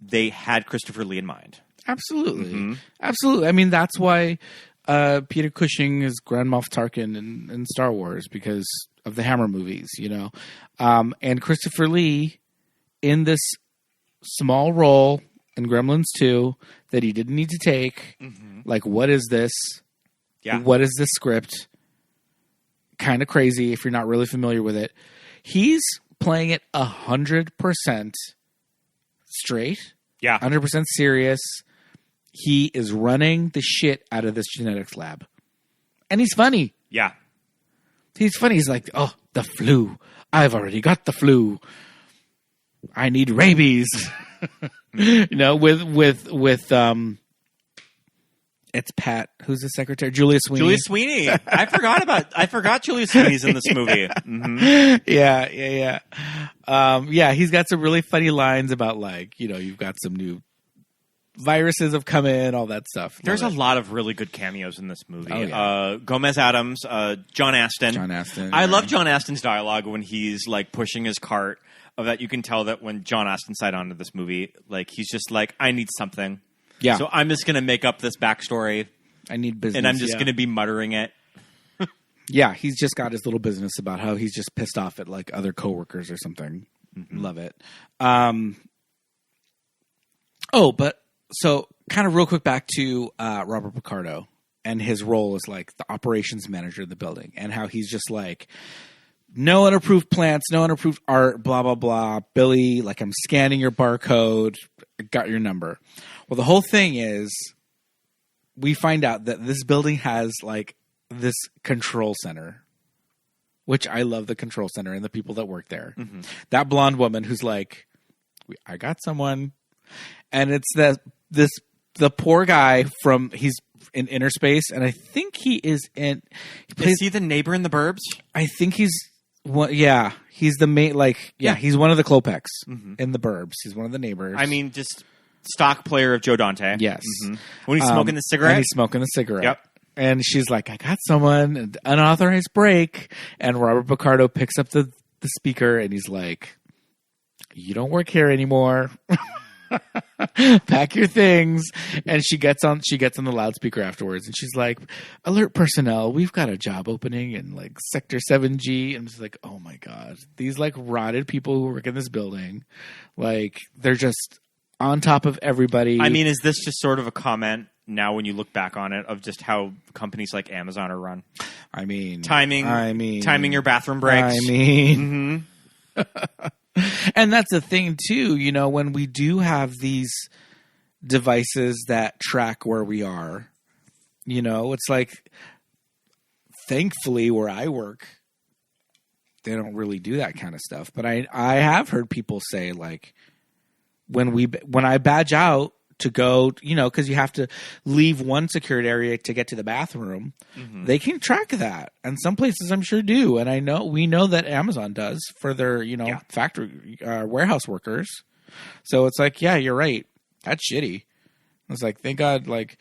they had Christopher Lee in mind. Absolutely. Absolutely. I mean, that's why Peter Cushing is Grand Moff Tarkin in Star Wars, because of the Hammer movies, you know. And Christopher Lee, in this small role in Gremlins 2 that he didn't need to take. Like, what is this? Yeah. What is this script? Kind of crazy if you're not really familiar with it. He's playing it 100% straight. Yeah. 100% serious. He is running the shit out of this genetics lab. And he's funny. Yeah. He's funny. He's like, oh, the flu. I've already got the flu. I need rabies. You know, with It's Pat. Who's the secretary? Julia Sweeney. Julia Sweeney. I forgot Julia Sweeney's in this movie. Mm-hmm. Yeah. He's got some really funny lines about like, you've got some new viruses have come in, all that stuff. There's a lot of really good cameos in this movie. Oh, yeah. Gomez Addams, John Astin. I love John Astin's dialogue when he's like pushing his cart. Of that, you can tell that when John Astin signed on to this movie, like he's just like, I need something. Yeah. So I'm just going to make up this backstory. I need business. And I'm just going to be muttering it. Yeah, he's just got his little business about how he's just pissed off at like other coworkers or something. Mm-hmm. Love it. But so kind of real quick back to Robert Picardo and his role as like the operations manager of the building and how he's just like, no unapproved plants, no unapproved art, blah, blah, blah. Billy, like I'm scanning your barcode, got your number. Well, the whole thing is we find out that this building has like this control center, which I love the control center and the people that work there. Mm-hmm. That blonde woman who's like, I got someone. And it's the poor guy he's in Inner Space. And I think he is in. Is he the neighbor in the Burbs? I think he's. He's the main, he's one of the Klopeks in the Burbs. He's one of the neighbors. I mean, just stock player of Joe Dante. Yes. Mm-hmm. When he's smoking the cigarette. And he's smoking the cigarette. Yep. And she's like, I got someone, an unauthorized break. And Robert Picardo picks up the speaker and he's like, you don't work here anymore. Pack your things. And she gets on the loudspeaker afterwards and she's like, alert personnel, we've got a job opening in like sector 7G. And it's like, oh my God, these like rotted people who work in this building, like they're just on top of everybody. I mean, is this just sort of a comment now when you look back on it of just how companies like Amazon are run? I mean, timing your bathroom breaks. And that's the thing too, when we do have these devices that track where we are, it's like, thankfully where I work, they don't really do that kind of stuff. But I have heard people say like, when I badge out to go, because you have to leave one security area to get to the bathroom, they can track that. And some places I'm sure do. And we know that Amazon does for their, factory, warehouse workers. So it's like, yeah, you're right. That's shitty. It's like, thank God, like,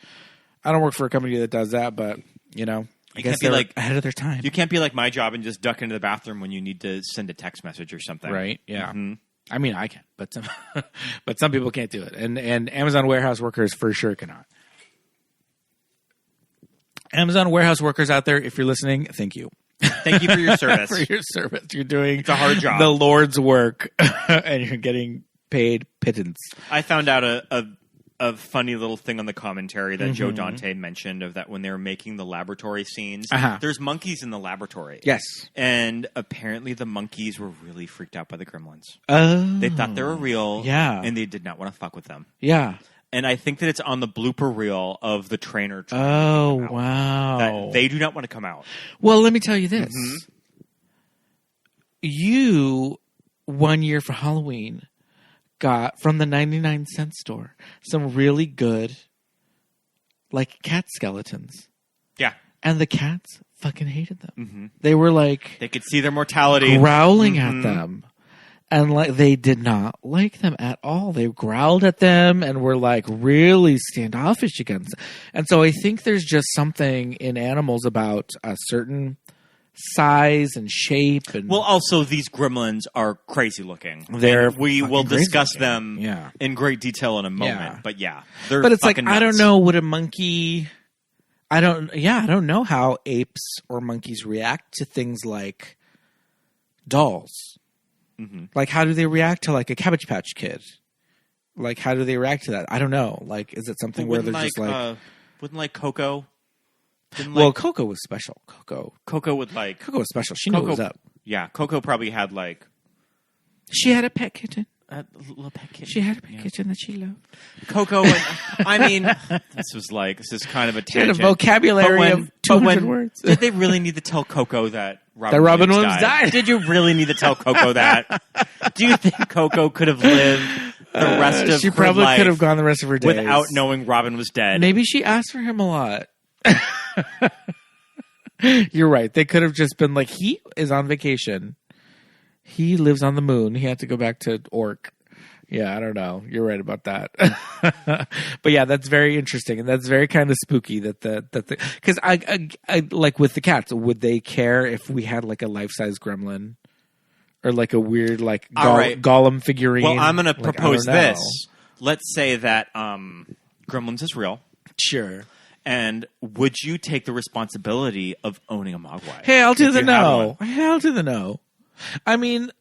I don't work for a company that does that, but, I guess they're like ahead of their time. You can't be like my job and just duck into the bathroom when you need to send a text message or something. Right. Yeah. Mm-hmm. I mean, I can, but some people can't do it, and Amazon warehouse workers for sure cannot. Amazon warehouse workers out there, if you're listening, thank you. Thank you for your service. You're doing it's a hard job. The Lord's work, and you're getting paid pittance. I found out a funny little thing on the commentary that Joe Dante mentioned of that when they were making the laboratory scenes, there's monkeys in the laboratory. Yes. And apparently the monkeys were really freaked out by the gremlins. Oh. They thought they were real. Yeah. And they did not want to fuck with them. Yeah. And I think that it's on the blooper reel of the trainer. Oh, wow. That they do not want to come out. Well, let me tell you this. You, 1 year for Halloween, got from the 99-cent store some really good like cat skeletons. Yeah. And the cats fucking hated them. They were like, they could see their mortality growling at them, and like they did not like them at all. They growled at them and were like really standoffish against them. And so I think there's just something in animals about a certain size and shape, and also these gremlins are crazy looking. We will discuss them in great detail in a moment. But but it's like nuts. I don't know, would a monkey? I don't know how apes or monkeys react to things like dolls. Like, how do they react to like a Cabbage Patch Kid? Like, how do they react to that? I don't know. Like, is it something where they're just like wouldn't like Coco? Coco was special. Coco was special. She knew what was up. Yeah, Coco probably had like... She had a pet kitten. A little pet kitten. She had a pet kitten that she loved. Coco, I mean, this is kind of a tangent. She had a vocabulary of 200 words. Did they really need to tell Coco that Robin Williams died? Did you really need to tell Coco that? Do you think Coco could have lived the rest of she her probably life could have gone the rest of her days without knowing Robin was dead. Maybe she asked for him a lot. You're right. They could have just been like, he is on vacation. He lives on the moon. He had to go back to Orc. Yeah, I don't know. You're right about that. But yeah, that's very interesting, and that's very kind of spooky. Because I like with the cats, would they care if we had like a life-size gremlin or like a weird like Gollum figurine? Well, I'm going to like, propose this. Let's say that Gremlins is real. Sure. And would you take the responsibility of owning a mogwai? Hell to the no. Hell to the no. I mean,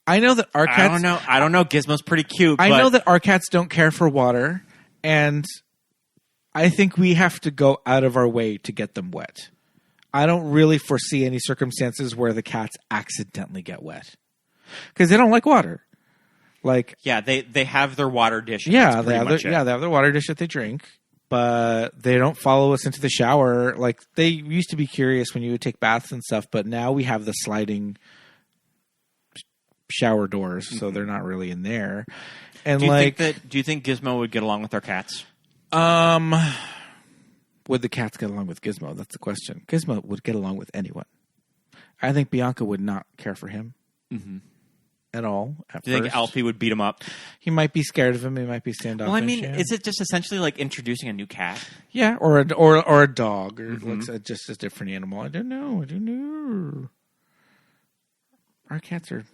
I know that our cats... I don't know. Gizmo's pretty cute. I know that our cats don't care for water, and I think we have to go out of our way to get them wet. I don't really foresee any circumstances where the cats accidentally get wet. Because they don't like water. Like, yeah, they have their water dish. Yeah, they have their water dish that they drink. But they don't follow us into the shower. Like, they used to be curious when you would take baths and stuff, but now we have the sliding shower doors, so they're not really in there. And do you think Gizmo would get along with our cats? Would the cats get along with Gizmo? That's the question. Gizmo would get along with anyone. I think Bianca would not care for him at all. Do you think Alfie would beat him up? He might be scared of him. He might be standoffish. Well, I mean, is it just essentially like introducing a new cat? Yeah, or a dog, or looks at just a different animal. I don't know. Our cats are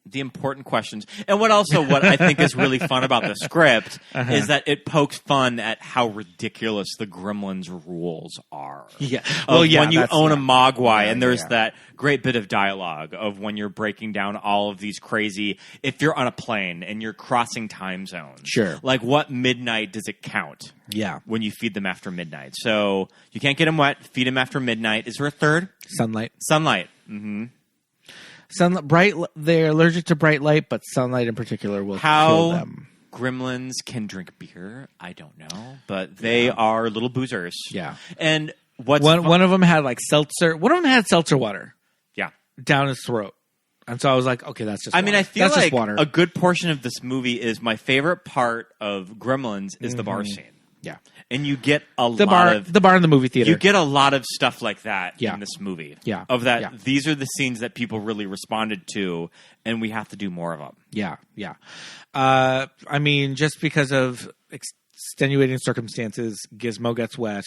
the important questions. And what I think is really fun about the script is that it pokes fun at how ridiculous the Gremlins rules are. Yeah. When you own a mogwai, and there's that great bit of dialogue of when you're breaking down all of these crazy, if you're on a plane and you're crossing time zones. Sure. Like, what midnight does it count? Yeah. When you feed them after midnight. So you can't get them wet, feed them after midnight. Is there a third? Sunlight. Mm-hmm. They're allergic to bright light, but sunlight in particular will kill them. Gremlins can drink beer, I don't know, but they are little boozers. Yeah. And one of them had like seltzer. One of them had seltzer water. Yeah. Down his throat. And so I was like, okay, that's just water. I mean, I feel that's like water. A good portion of this movie is my favorite part of Gremlins is the bar scene. Yeah. And you get the bar in the movie theater. You get a lot of stuff like that in this movie. Yeah. Of that, these are the scenes that people really responded to, and we have to do more of them. Yeah, yeah. I mean, just because of extenuating circumstances, Gizmo gets wet,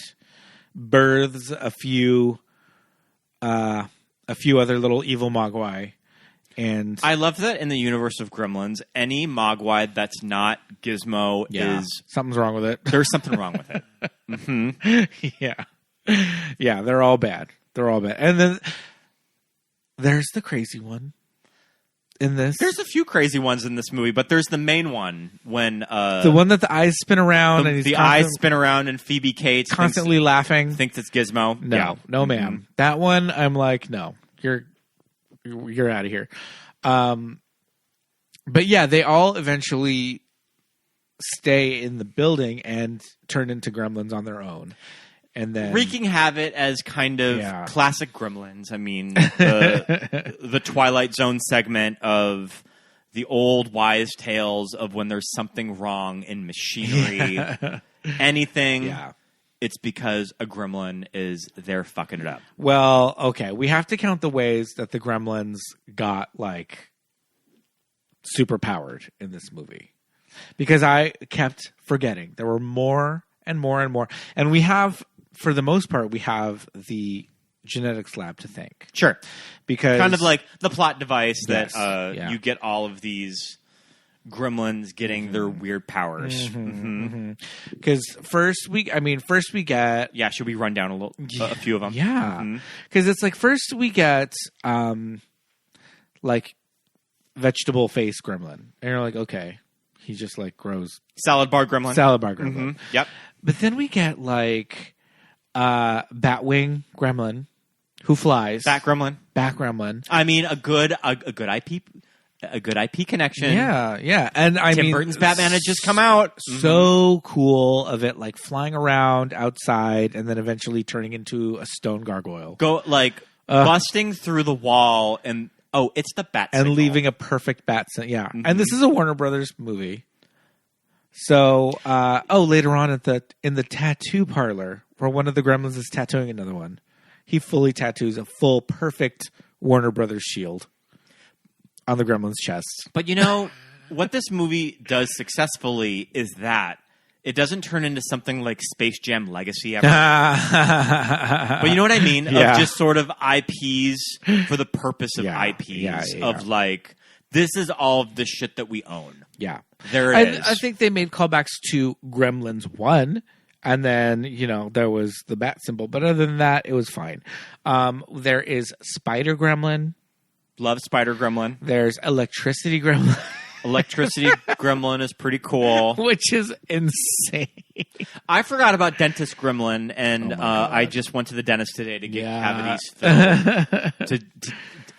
births a few other little evil mogwai. And I love that in the universe of Gremlins, any mogwai that's not Gizmo is... Something's wrong with it. There's something wrong with it. Mm-hmm. Yeah, they're all bad. And then there's the crazy one in this. There's a few crazy ones in this movie, but there's the main one when... the one that the eyes spin around. And the eyes spin around and Phoebe Cates... Constantly laughing. Thinks it's Gizmo. No, ma'am. That one, I'm like, no, you're out of here. But yeah, they all eventually stay in the building and turn into gremlins on their own. And then wreaking havoc as kind of classic Gremlins. I mean, the Twilight Zone segment of the old wise tales of when there's something wrong in machinery, anything. Yeah. It's because a gremlin is there fucking it up. Well, okay. We have to count the ways that the gremlins got, like, super powered in this movie. Because I kept forgetting. There were more and more and more. And we have, for the most part, we have the genetics lab to thank. Sure. Because kind of like the plot device that you get all of these gremlins getting their weird powers. Because first we get... Yeah, should we run down a few of them? Yeah. Because it's like, first we get, like, vegetable face gremlin. And you're like, okay, he just, like, grows... Salad bar gremlin. Yep. But then we get, like, Batwing gremlin, who flies. Bat gremlin. I mean, a good IP... A good IP connection. Yeah. And Tim Burton's Batman had just come out. So cool of it, like flying around outside and then eventually turning into a stone gargoyle. Busting through the wall it's the bat signal. And leaving a perfect bat signal. Yeah. And this is a Warner Brothers movie. So, later on in the tattoo parlor, where one of the gremlins is tattooing another one, he fully tattoos a full, perfect Warner Brothers shield on the gremlin's chest. But you know, what this movie does successfully is that it doesn't turn into something like Space Jam Legacy ever. But you know what I mean? Yeah. Of just sort of IPs for the purpose of Yeah. IPs. Yeah. Of like, this is all of the shit that we own. Yeah. There it is. I think they made callbacks to Gremlins 1, and then, there was the bat symbol. But other than that, it was fine. There is Spider Gremlin. Love Spider Gremlin. There's Electricity Gremlin. Electricity Gremlin is pretty cool. Which is insane. I forgot about Dentist Gremlin, and I just went to the dentist today to get cavities filled.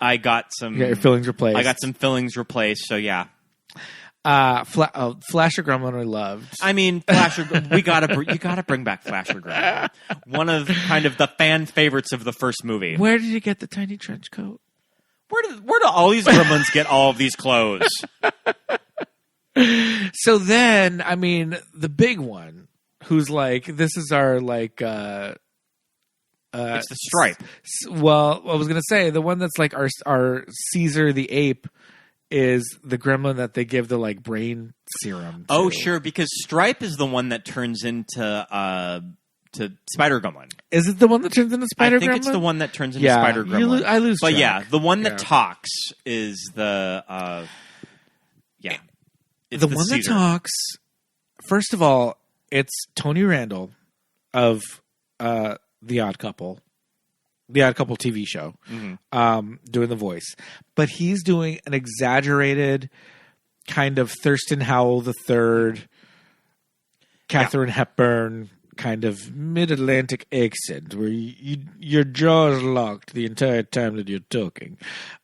I got some... You got your fillings replaced. I got some fillings replaced, so yeah. Flasher Gremlin I loved. I mean, Flasher... you gotta bring back Flasher Gremlin. One of kind of the fan favorites of the first movie. Where did you get the tiny trench coat? Where do all these gremlins get all of these clothes? So then, I mean, the big one, who's like, this is our like, It's the Stripe. Well, I was gonna say the one that's like our Caesar the ape is the gremlin that they give the like brain serum to. Oh, sure, because Stripe is the one that turns into to Spider Gremlin. Is it the one that turns into Spider Gremlin? I think it's the one that turns into Spider Gremlin. I lose but track. yeah, the one that talks is the it's the one Caesar. that talks. First of all, it's Tony Randall of The Odd Couple TV show, doing the voice, but he's doing an exaggerated kind of Thurston Howell III, Katharine Hepburn kind of Midatlantic accent where your jaw is locked the entire time that you're talking.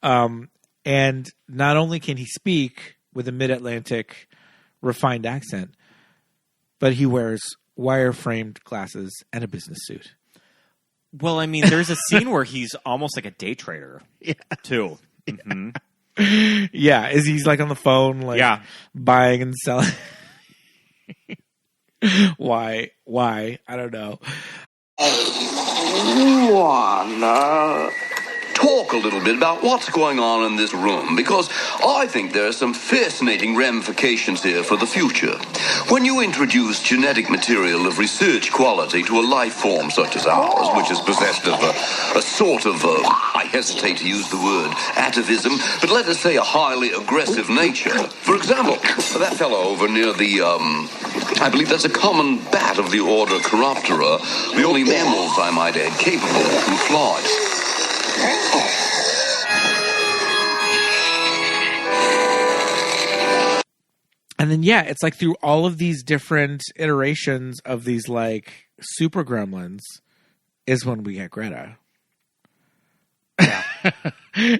And not only can he speak with a Mid-Atlantic refined accent, but he wears wire-framed glasses and a business suit. Well, I mean, there's a scene where he's almost like a day trader, too. Mm-hmm. Yeah, he's like on the phone, like buying and selling. Why? I don't know. Talk a little bit about what's going on in this room, because I think there are some fascinating ramifications here for the future. When you introduce genetic material of research quality to a life form such as ours, which is possessed of a sort of, I hesitate to use the word, atavism, but let us say a highly aggressive nature. For example, that fellow over near the, I believe that's a common bat of the order Chiroptera, the only mammals, I might add, capable who flies. And then, it's like through all of these different iterations of these like super gremlins is when we get Greta. Yeah.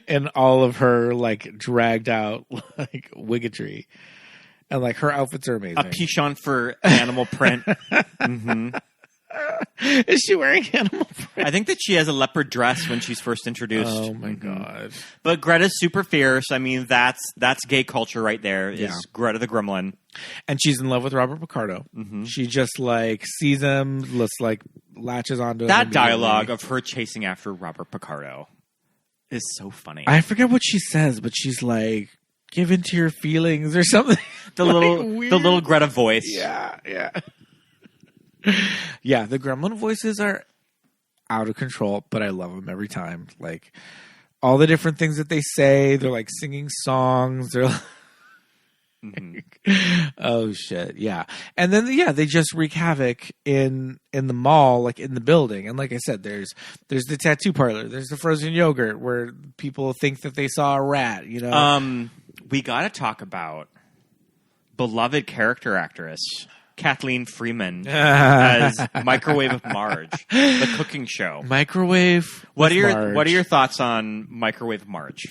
And all of her like dragged out like wiggetry. And like her outfits are amazing. A pichon for animal print. Mm-hmm. Is she wearing animal print? I think that she has a leopard dress when she's first introduced. Oh my god! But Greta's super fierce. I mean, that's gay culture right there. Is Greta the Gremlin, and she's in love with Robert Picardo. Mm-hmm. She just like sees him, just like latches onto him. That dialogue of her chasing after Robert Picardo is so funny. I forget what she says, but she's like, "Give into your feelings" or something. The little Greta voice. Yeah. Yeah, the gremlin voices are out of control, but I love them every time. Like, all the different things that they say, they're like singing songs. They're like, oh, shit, yeah. And then, they just wreak havoc in the mall, like in the building. And like I said, there's the tattoo parlor. There's the frozen yogurt where people think that they saw a rat, you know? We got to talk about beloved character actress Kathleen Freeman as Microwave of Marge, the cooking show. Microwave. What are your thoughts on Microwave of Marge?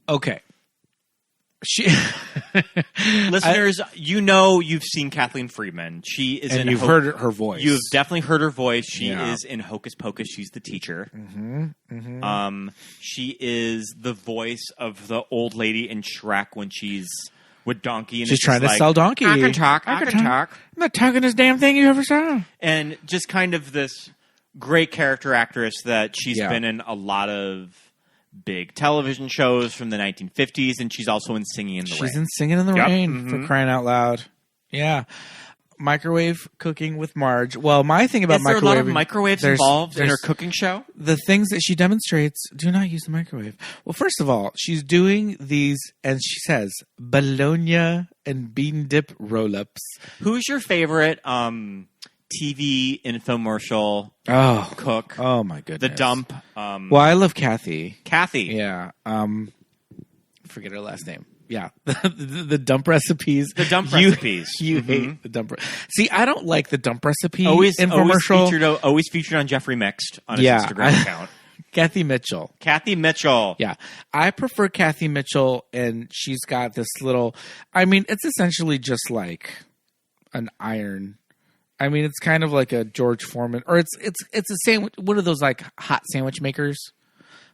Okay. Listeners, you've seen Kathleen Freeman. She is, and you've heard her voice. You've definitely heard her voice. She is in Hocus Pocus. She's the teacher. Mm-hmm. Mm-hmm. She is the voice of the old lady in Shrek when she's with Donkey. And She's trying to sell Donkey. I can talk. I'm not talking this damn thing you ever saw. And just kind of this great character actress that she's been in a lot of big television shows from the 1950s, and she's also in Singing in the Rain. She's in Singing in the Rain, for crying out loud. Yeah. Microwave cooking with Marge. Well, my thing about microwave... Is there a lot of microwaves involved in her cooking show? The things that she demonstrates do not use the microwave. Well, first of all, she's doing these, and she says, bologna and bean dip roll-ups. Who's your favorite TV infomercial cook? Oh, my goodness. The dump. Well, I love Kathy. Kathy. Yeah. Forget her last name. Yeah. the dump recipes. The dump recipes. You hate the dump. See, I don't like the dump recipe infomercial. Always featured on Jeffrey Mixed on his Instagram account. Kathy Mitchell. Yeah. I prefer Kathy Mitchell, and she's got this little... I mean, it's essentially just like an iron... I mean, it's kind of like a George Foreman, or it's a sandwich. One of those like hot sandwich makers,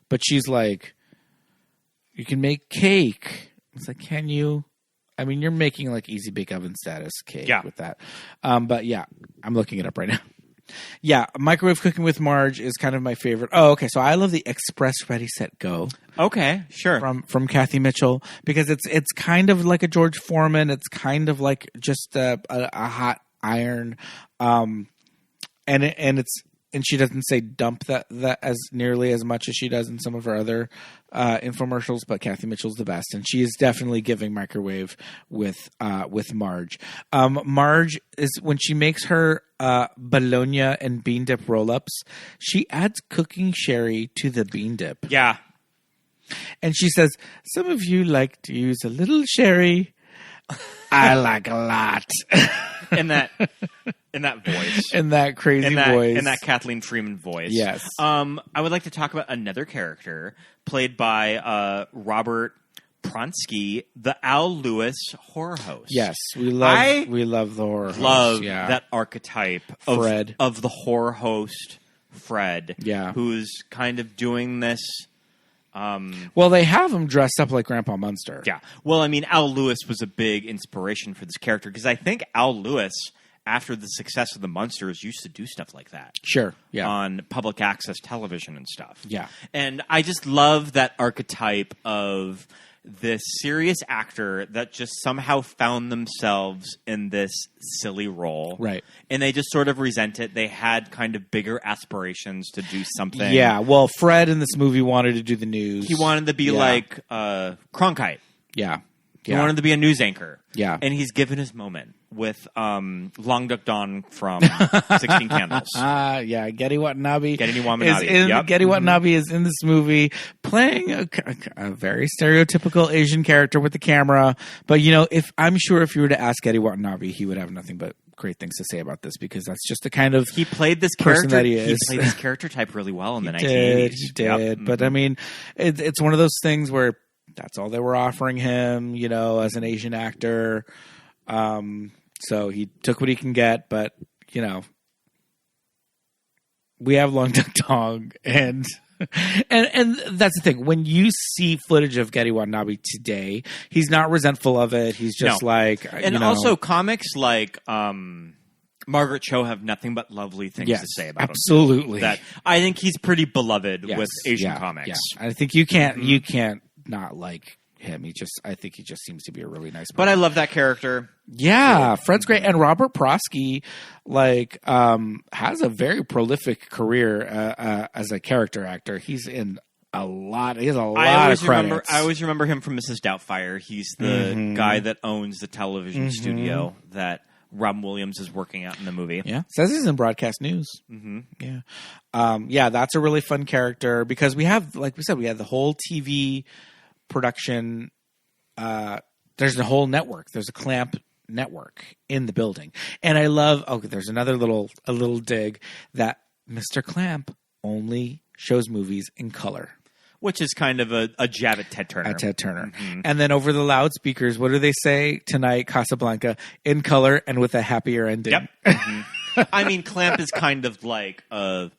but she's like, you can make cake. It's like, can you? I mean, you're making like easy bake oven status cake with that. But yeah, I'm looking it up right now. Yeah, microwave cooking with Marge is kind of my favorite. Oh, okay. So I love the Express Ready Set Go. Okay, sure. From Kathy Mitchell, because it's kind of like a George Foreman. It's kind of like just a hot iron, and she doesn't say dump that as nearly as much as she does in some of her other infomercials, but Kathy Mitchell's the best, and she is definitely giving microwave with Marge. Marge is, when she makes her bologna and bean dip roll-ups, she adds cooking sherry to the bean dip. Yeah. And she says, some of you like to use a little sherry. I like a lot. in that voice. In that crazy voice. In that Kathleen Freeman voice. Yes. I would like to talk about another character played by Robert Pronsky, the Al Lewis horror host. Yes, we love the horror host. Love that archetype Fred. of the horror host, Fred. Yeah. Who's kind of doing this... well, they have him dressed up like Grandpa Munster. Yeah. Well, I mean, Al Lewis was a big inspiration for this character, because I think Al Lewis, after the success of the Munsters, used to do stuff like that. Sure. Yeah. On public access television and stuff. Yeah. And I just love that archetype of this serious actor that just somehow found themselves in this silly role. Right. And they just sort of resent it. They had kind of bigger aspirations to do something. Yeah. Well, Fred in this movie wanted to do the news. He wanted to be like Cronkite. Yeah. He wanted to be a news anchor. Yeah. And he's given his moment with Long Duck Dawn from 16 Candles. Yeah, Getty Watanabe. Yep. Getty Watanabe is in this movie playing a very stereotypical Asian character with the camera. But, you know, if you were to ask Getty Watanabe, he would have nothing but great things to say about this, because that's just the kind of he played this person character that he is. He played this character type really well in the 1980s. He did. But, I mean, it's one of those things where that's all they were offering him, you know, as an Asian actor. So he took what he can get, but, you know, we have Long Duck Dong, and that's the thing. When you see footage of Getty Watanabe today, he's not resentful of it. He's just also comics like Margaret Cho have nothing but lovely things to say about him. Absolutely. That I think he's pretty beloved with Asian comics. Yeah. I think you can't not like him. I think he just seems to be a really nice person. But I love that character. Yeah, Fred's great, and Robert Prosky has a very prolific career as a character actor. He's in a lot. He has a lot of credits. I always remember him from Mrs. Doubtfire. He's the guy that owns the television studio that Robin Williams is working at in the movie. Yeah, says he's in broadcast news. Yeah, that's a really fun character, because we have, like we said, we have the whole TV production. There's a whole network. There's a Clamp network in the building, and I love. Oh, there's another little dig that Mr. Clamp only shows movies in color, which is kind of a jab at Ted Turner. And then over the loudspeakers, what do they say tonight? Casablanca in color and with a happier ending. Yep. I mean, Clamp is kind of like a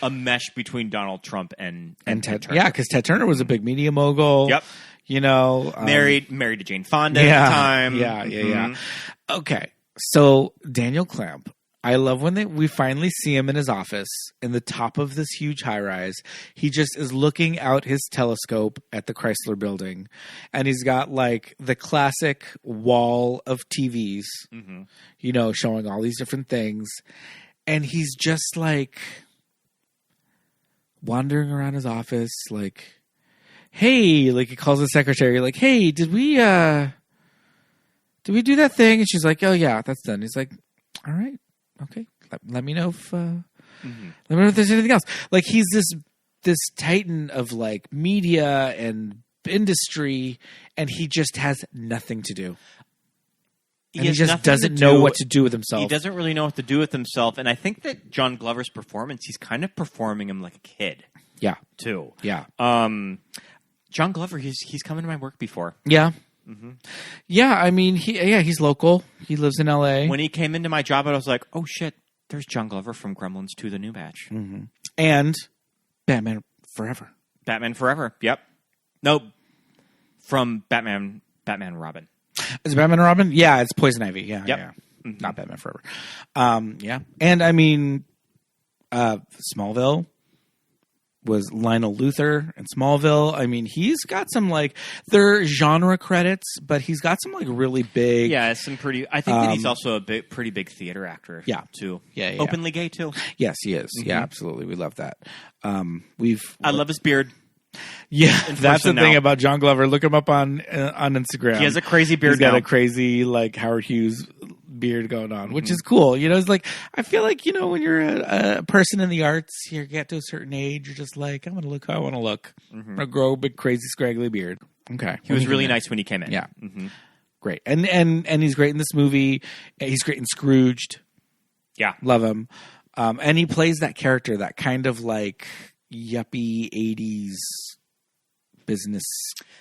a mesh between Donald Trump and Ted Turner. Yeah, because Ted Turner was a big media mogul. Yep. You know, Married to Jane Fonda at the time. Yeah. Okay, so Daniel Clamp. I love when we finally see him in his office in the top of this huge high-rise. He just is looking out his telescope at the Chrysler Building, and he's got like the classic wall of TVs, you know, showing all these different things, and he's just like wandering around his office, like, "Hey," like he calls the secretary, like, "Hey, did we do that thing?" And she's like, "Oh yeah, that's done." He's like, "All right. Okay, let me know if let me know if there's anything else." Like he's this titan of like media and industry, and he just has nothing to do. And he just doesn't know what to do with himself. He doesn't really know what to do with himself, and I think that John Glover's performance, he's kind of performing him like a kid. Yeah, too. Yeah. John Glover, he's come into my work before. Yeah. Yeah, I mean, he's local. He lives in LA. When he came into my job, I was like, "Oh shit, there's John Glover from Gremlins 2: The New Batch." And Batman Forever. Batman Forever. Yep. No, from Batman and Robin. Is it Batman and Robin? Yeah, it's Poison Ivy. Yeah, Yep. yeah. Not Batman Forever. Yeah, and I mean, Smallville was Lionel Luthor in Smallville. I mean, he's got some like they're genre credits, but he's got some like really big. Yeah, some pretty. I think that he's also a pretty big theater actor. Yeah, too. Yeah. Openly gay too. Yes, he is. Yeah, absolutely. We love that. I love his beard. Yeah, that's the thing about John Glover. Look him up on Instagram. He has a crazy beard. He's got a crazy like Howard Hughes beard going on, which is cool. You know, it's like I feel like, you know, when you're a person in the arts, you get to a certain age, you're just like, I'm gonna look how I want to look. I'm gonna grow a big crazy scraggly beard. Okay, he was really nice when he came in. Yeah, great, and he's great in this movie. He's great in Scrooged. Yeah, love him. And he plays that character, that kind of like yuppie 80s business.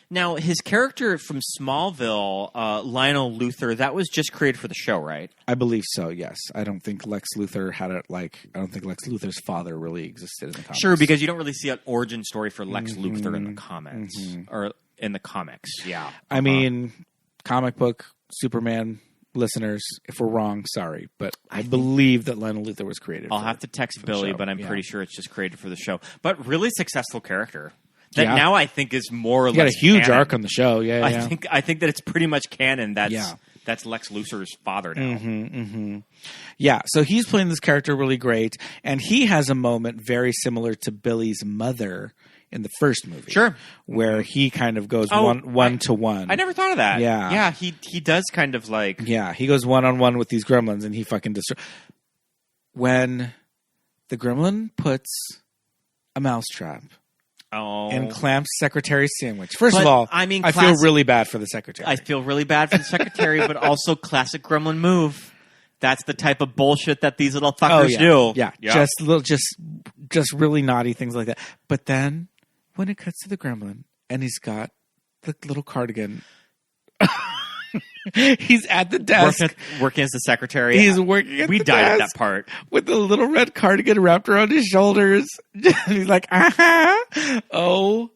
Now, his character from Smallville, Lionel Luthor, that was just created for the show, right? I believe so, yes. I don't think Lex Luthor had it like... I don't think Lex Luthor's father really existed in the comics. Sure, because you don't really see an origin story for Lex Luthor in the comics. Or in the comics, yeah. I mean, comic book, Superman... Listeners, if we're wrong, sorry, but I believe that Lionel Luthor was created. I'll have to text Billy, but I'm pretty sure it's just created for the show. But really successful character that now I think is more or less. Got a huge canon. arc on the show. Yeah, I think that it's pretty much canon. That's Lex Luthor's father now. Yeah, so he's playing this character really great, and he has a moment very similar to Billy's mother in the first movie. Sure. Where he kind of goes one to one. I never thought of that. Yeah. Yeah, he does kind of like... Yeah, he goes one-on-one with these gremlins, and he fucking destroys... When the gremlin puts a mousetrap in Clamp's secretary sandwich. First of all, I feel really bad for the secretary. I feel really bad for the secretary, but also classic gremlin move. That's the type of bullshit that these little fuckers do. Yeah, just really naughty things like that. But then... when it cuts to the gremlin and he's got the little cardigan, he's at the desk working as the secretary. He's working at we the died desk at that part with the little red cardigan wrapped around his shoulders. He's like, oh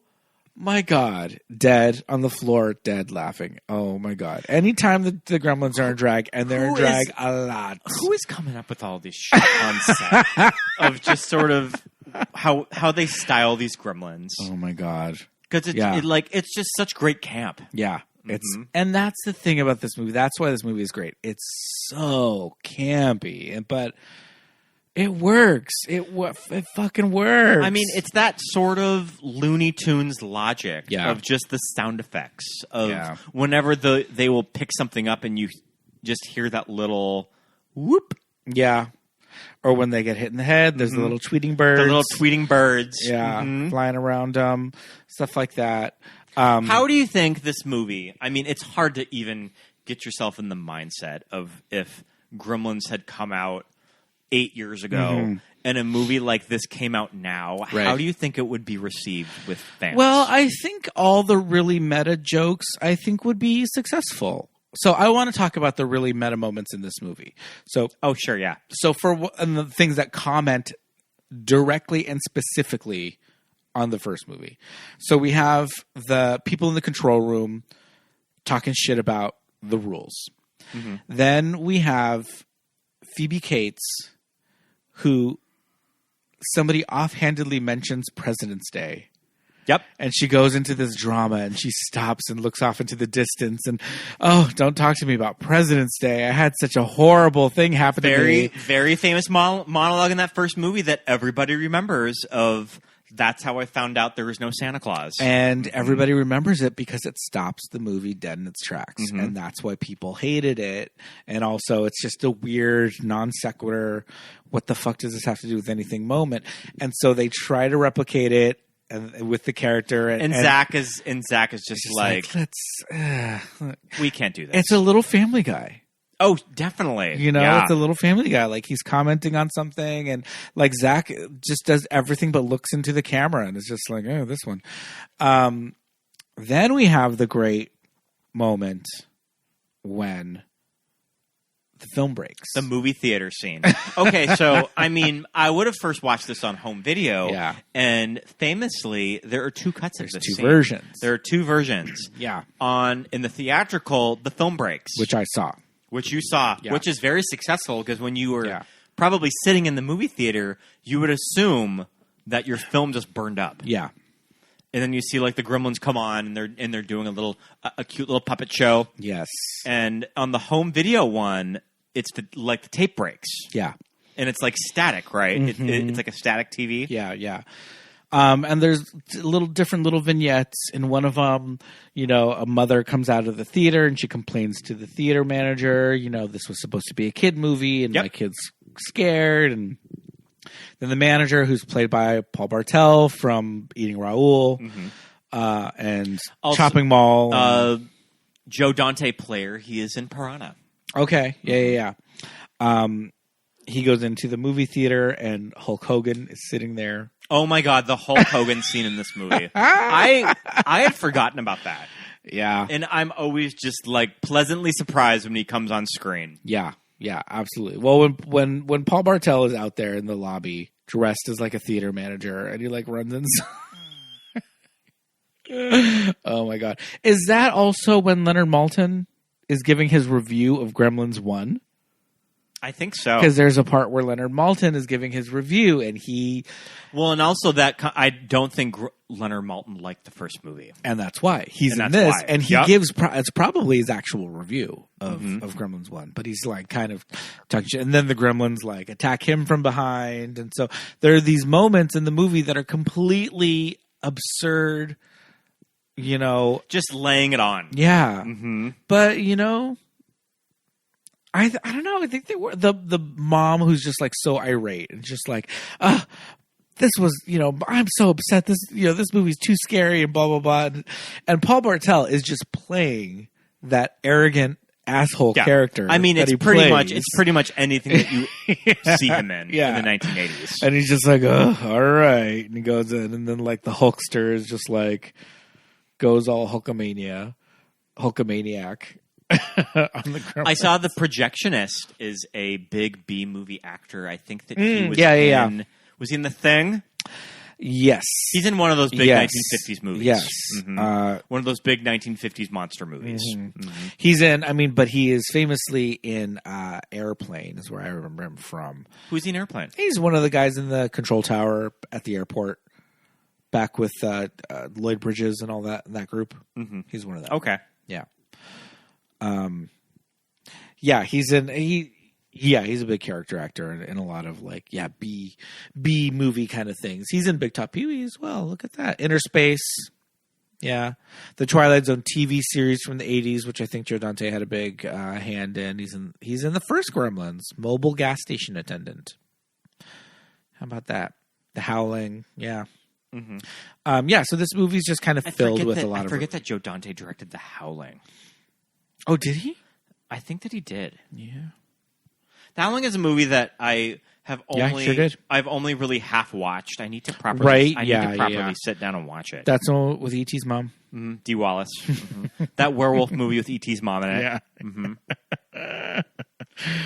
my god, dead on the floor, dead laughing. Oh my god! Anytime the gremlins are in drag, and they're in drag a lot. Who is coming up with all this shit on set of just sort of how they style these gremlins? Oh my god! Because it's just such great camp. Yeah, and that's the thing about this movie. That's why this movie is great. It's so campy, but it works. It fucking works. I mean, it's that sort of Looney Tunes logic of just the sound effects of whenever they will pick something up and you just hear that little whoop. Yeah. Or when they get hit in the head, there's the little tweeting birds. The little tweeting birds. Yeah, flying around them, stuff like that. How do you think this movie... I mean, it's hard to even get yourself in the mindset of if Gremlins had come out 8 years ago and a movie like this came out now. Right. How do you think it would be received with fans? Well, I think all the really meta jokes, I think, would be successful. So I want to talk about the really meta moments in this movie. So, oh, sure, yeah. So and the things that comment directly and specifically on the first movie. So we have the people in the control room talking shit about the rules. Mm-hmm. Then we have Phoebe Cates, who somebody offhandedly mentions President's Day. Yep. And she goes into this drama and she stops and looks off into the distance and, oh, don't talk to me about President's Day. I had such a horrible thing happen to me. Very famous monologue in that first movie that everybody remembers of, that's how I found out there was no Santa Claus. And everybody remembers it because it stops the movie dead in its tracks. Mm-hmm. And that's why people hated it. And also it's just a weird non sequitur. What the fuck does this have to do with anything moment? And so they try to replicate it with the character, and Zach is just like let's we can't do this. It's a little Family Guy. Oh, definitely. It's a little Family Guy. Like he's commenting on something, and like Zach just does everything but looks into the camera, and it's just like, oh, this one. Then we have the great moment when the film breaks. The movie theater scene. Okay, so, I mean, I would have first watched this on home video. Yeah. And famously, there are two cuts of this scene. Versions. There are two versions. Yeah. In the theatrical, the film breaks. Which I saw. Which you saw. Yeah. Which is very successful because when you were probably sitting in the movie theater, you would assume that your film just burned up. Yeah. And then you see like the Gremlins come on and they're doing a cute little puppet show. Yes. And on the home video one, it's the tape breaks. Yeah. And it's like static, right? Mm-hmm. It's like a static TV. Yeah, yeah. And there's different little vignettes. In one of them, a mother comes out of the theater and she complains to the theater manager, this was supposed to be a kid movie and my kid's scared. And then the manager, who's played by Paul Bartel from Eating Raoul, and also, Chopping Mall. Joe Dante player, he is in Piranha. Okay. Yeah. He goes into the movie theater and Hulk Hogan is sitting there. Oh my God, the Hulk Hogan scene in this movie. I had forgotten about that. Yeah. And I'm always just like pleasantly surprised when he comes on screen. Yeah. Yeah, absolutely. Well, when Paul Bartel is out there in the lobby dressed as like a theater manager and he like runs inside. Oh my God. Is that also when Leonard Maltin is giving his review of Gremlins 1? I think so. Because there's a part where Leonard Maltin is giving his review, and he... Well, and also that I don't think Leonard Maltin liked the first movie. And that's why. He's in this, and he gives... It's probably his actual review of Gremlins 1, but he's like kind of talking shit. And then the Gremlins like attack him from behind, and so there are these moments in the movie that are completely absurd, Just laying it on. Yeah. Mm-hmm. But, I don't know. I think they were the mom who's just like so irate and just like, this was, I'm so upset. This movie's too scary and blah, blah, blah. And Paul Bartel is just playing that arrogant asshole character. I mean, it's pretty much anything that you see him in the 1980s. And he's just like, oh, all right. And he goes in, and then like the Hulkster is just like, goes all Hulkamaniac. I saw The Projectionist is a big B movie actor. I think that he was Was he in The Thing? Yes. He's in one of those big 1950s movies. Yes. Mm-hmm. One of those big 1950s monster movies. Mm-hmm. Mm-hmm. He's in, but he is famously in Airplane is where I remember him from. Who's he in Airplane? He's one of the guys in the control tower at the airport. Back with Lloyd Bridges and all that group. Mm-hmm. He's one of them. Okay. Yeah. He's a big character actor in a lot of like B movie kind of things. He's in Big Top Pee-wee as well. Look at that. Inner Space. Yeah. The Twilight Zone TV series from the 80s, which I think Joe Dante had a big hand in. He's in the first Gremlins, mobile gas station attendant. How about that? The Howling. Yeah. Mm-hmm. So this movie's just kind of filled with a lot of... I forget that Joe Dante directed The Howling. Oh, did he? I think that he did. Yeah. The Howling is a movie that I have only really half watched. I need to properly sit down and watch it. That's all with E.T.'s mom. Mm-hmm. Dee Wallace. Mm-hmm. That werewolf movie with E.T.'s mom in it. Yeah. Mm-hmm.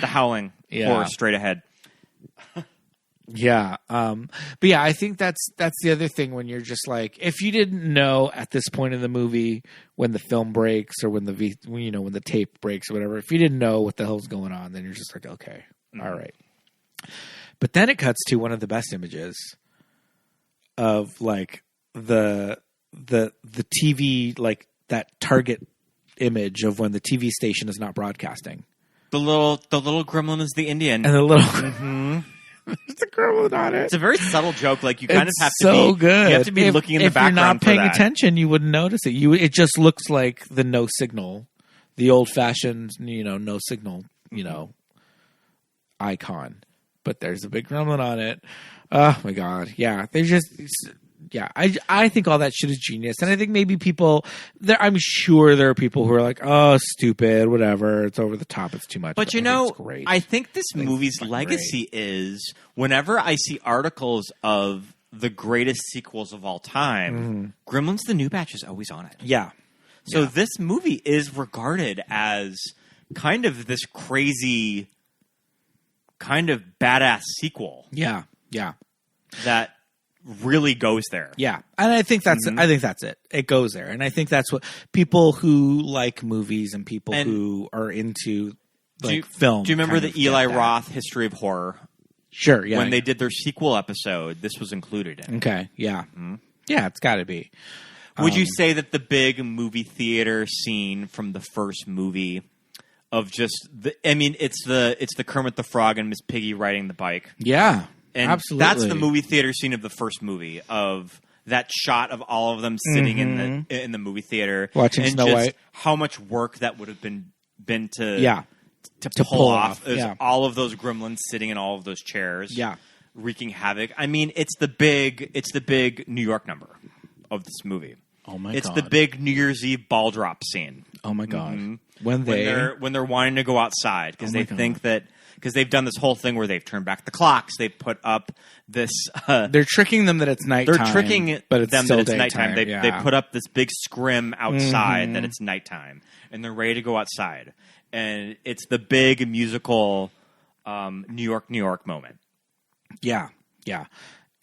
The Howling. Horror straight ahead. Yeah. But yeah, I think that's the other thing when you're just like, if you didn't know at this point in the movie when the film breaks or when the tape breaks or whatever, if you didn't know what the hell's going on, then you're just like, okay, all right. But then it cuts to one of the best images of like the TV, like that target image of when the TV station is not broadcasting. The little gremlin is the Indian. And the little there's a gremlin on it. It's a very subtle joke. Like you kind of have to so be good. You have to be looking in the background. If you're not paying for that. attention, you wouldn't notice it. It just looks like the no signal, the old fashioned, no signal, icon. But there's a big gremlin on it. Oh my god. Yeah. I think all that shit is genius. And I think maybe I'm sure there are people who are like, oh, stupid, whatever. It's over the top. It's too much. But it's great. I think this movie's legacy is whenever I see articles of the greatest sequels of all time, Gremlins the New Batch is always on it. Yeah. So this movie is regarded as kind of this crazy, kind of badass sequel. Yeah. Yeah. That really goes there. Yeah. And I think that's it. It goes there. And I think that's what people who like movies and people who are into film. Do you remember the Eli Roth History of Horror? Sure, yeah. When they did their sequel episode, this was included in it. Okay, yeah. Yeah, it's got to be. Would you say that the big movie theater scene from the first movie of just it's the Kermit the Frog and Miss Piggy riding the bike. Yeah. And absolutely. That's the movie theater scene of the first movie, of that shot of all of them sitting in the movie theater watching and Snow just White. How much work that would have been to pull off. All of those gremlins sitting in all of those chairs, wreaking havoc. I mean, it's the big New York number of this movie. Oh my god! It's the big New Year's Eve ball drop scene. Oh my god! When they're wanting to go outside because they think that. Because they've done this whole thing where they've turned back the clocks. They put up this... they're tricking them that it's nighttime. They're tricking but it's them still that it's daytime. nighttime. They put up this big scrim outside that it's nighttime. And they're ready to go outside. And it's the big musical New York moment. Yeah, yeah.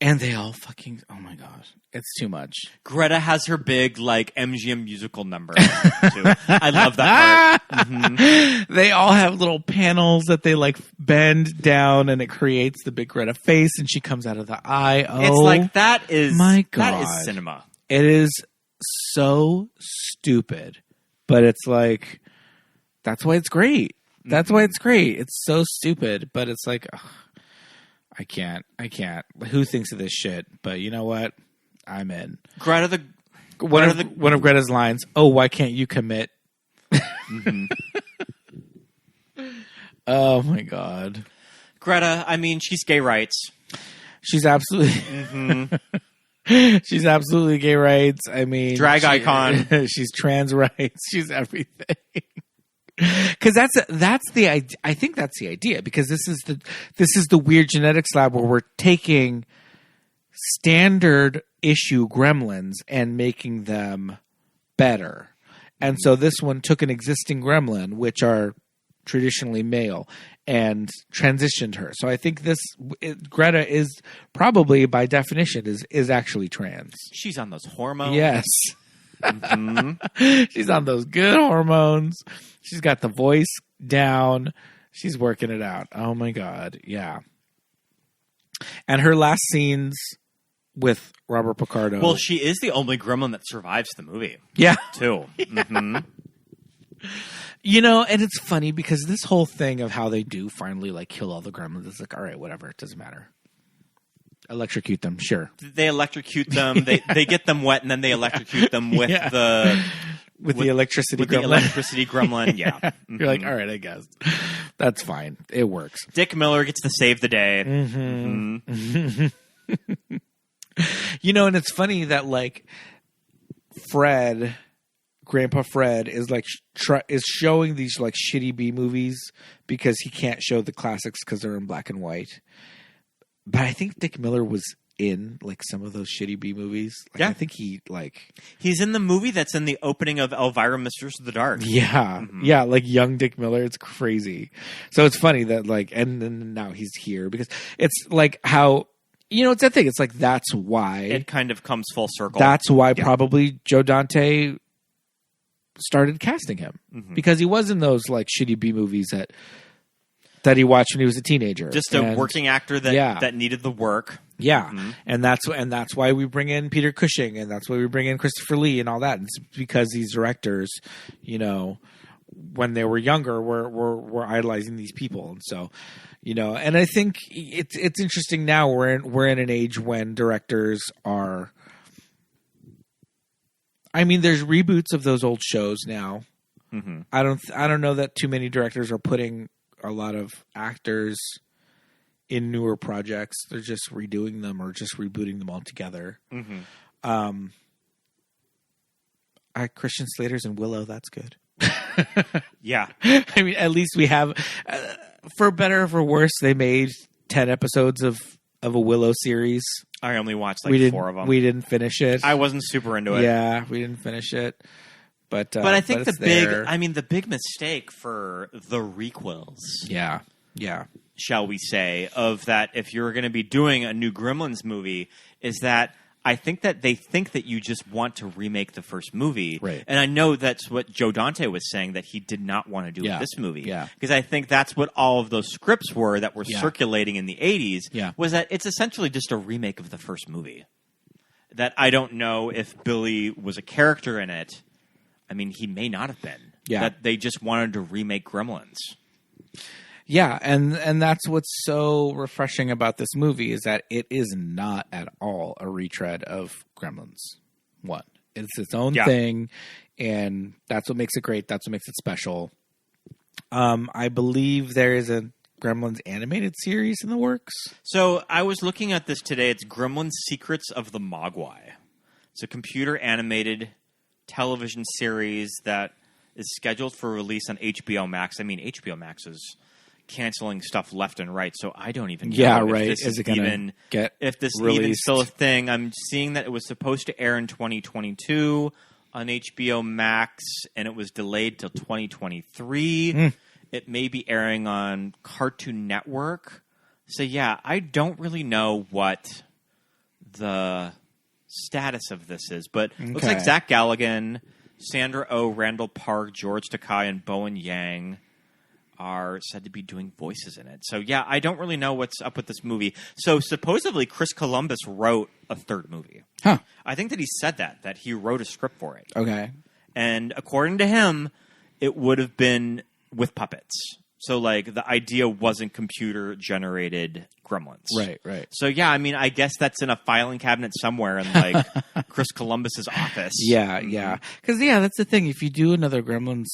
And they all fucking... Oh my gosh. It's too much. Greta has her big, MGM musical number, too. I love that part. They all have little panels that they, bend down, and it creates the big Greta face, and she comes out of the eye. Oh, it's like, that is... My God. That is cinema. It is so stupid. But it's like... That's why it's great. That's why it's great. It's so stupid, but it's like... Ugh, I can't. Who thinks of this shit? But you know what? I'm in. Greta one of Greta's lines. Oh, why can't you commit? Oh my god, Greta. I mean, she's gay rights. She's absolutely. She's absolutely gay rights. I mean, drag icon. She's trans rights. She's everything. Because that's the idea. I think that's the idea. Because this is the weird genetics lab where we're taking standard issue gremlins and making them better. And so this one took an existing gremlin, which are traditionally male, and transitioned her. So I think Greta is probably by definition is actually trans. She's on those hormones. Yes. She's on those good hormones. She's got the voice down. She's working it out. Oh my god. Yeah. And her last scenes with Robert Picardo. Well, she is the only gremlin that survives the movie. Yeah. Too. And it's funny because this whole thing of how they do finally kill all the gremlins, it's like, all right, whatever, it doesn't matter. Electrocute them, sure. They electrocute them. They get them wet, and then they electrocute them with the electricity gremlin. The electricity gremlin, yeah. You're like, all right, I guess that's fine. It works. Dick Miller gets to save the day. And it's funny that Grandpa Fred is is showing these shitty B movies because he can't show the classics because they're in black and white. But I think Dick Miller was in like some of those shitty B movies. Like, Yeah. I think He's in the movie that's in the opening of Elvira, Mistress of the Dark. yeah, like young Dick Miller. It's crazy. So it's funny that like, and then now he's here because it's like how, it's that thing. It's like, that's why It kind of comes full circle. that's why probably Joe Dante started casting him because he was in those like shitty B movies that he watched when he was a teenager. Just a working actor that needed the work. Yeah, and that's why we bring in Peter Cushing, and that's why we bring in Christopher Lee and all that. It's because these directors, when they were younger, were idolizing these people, and so, and I think it's interesting now. We're in an age when directors are. I mean, there's reboots of those old shows now. Mm-hmm. I don't know that too many directors are putting a lot of actors in newer projects. They're just redoing them or just rebooting them altogether. Mm-hmm. Christian Slater's in Willow. That's good. Yeah. I mean, at least we have, for better or for worse, they made 10 episodes of a Willow series. I only watched 4 of them. We didn't finish it. I wasn't super into it. Yeah, we didn't finish it. But I think the big mistake for the requels. Yeah. Shall we say, of that if you're going to be doing a new Gremlins movie, is that I think that they think that you just want to remake the first movie. Right. And I know that's what Joe Dante was saying, that he did not want to do with this movie. Yeah. Because I think that's what all of those scripts were that were circulating in the 80s, was that it's essentially just a remake of the first movie. That I don't know if Billy was a character in it. I mean, he may not have been. Yeah. That they just wanted to remake Gremlins. Yeah, and that's what's so refreshing about this movie is that it is not at all a retread of Gremlins 1. It's its own thing, and that's what makes it great. That's what makes it special. I believe there is a Gremlins animated series in the works. So I was looking at this today. It's Gremlins Secrets of the Mogwai. It's a computer animated television series that is scheduled for release on HBO Max. I mean, HBO Max is canceling stuff left and right, so I don't even know if this is even still a thing. I'm seeing that it was supposed to air in 2022 on HBO Max, and it was delayed till 2023. It may be airing on Cartoon Network. So yeah, I don't really know what the status of this is, but it looks like Zach Galligan, Sandra Oh, Randall Park, George Takei, and Bowen Yang are said to be doing voices in it. So yeah, I don't really know what's up with this movie. So supposedly Chris Columbus wrote a third movie. Huh. I think that he said that he wrote a script for it. Okay. And according to him, it would have been with puppets. So like the idea wasn't computer generated Gremlins. Right. So yeah, I mean, I guess that's in a filing cabinet somewhere in like Chris Columbus's office. Yeah. Because that's the thing. If you do another Gremlins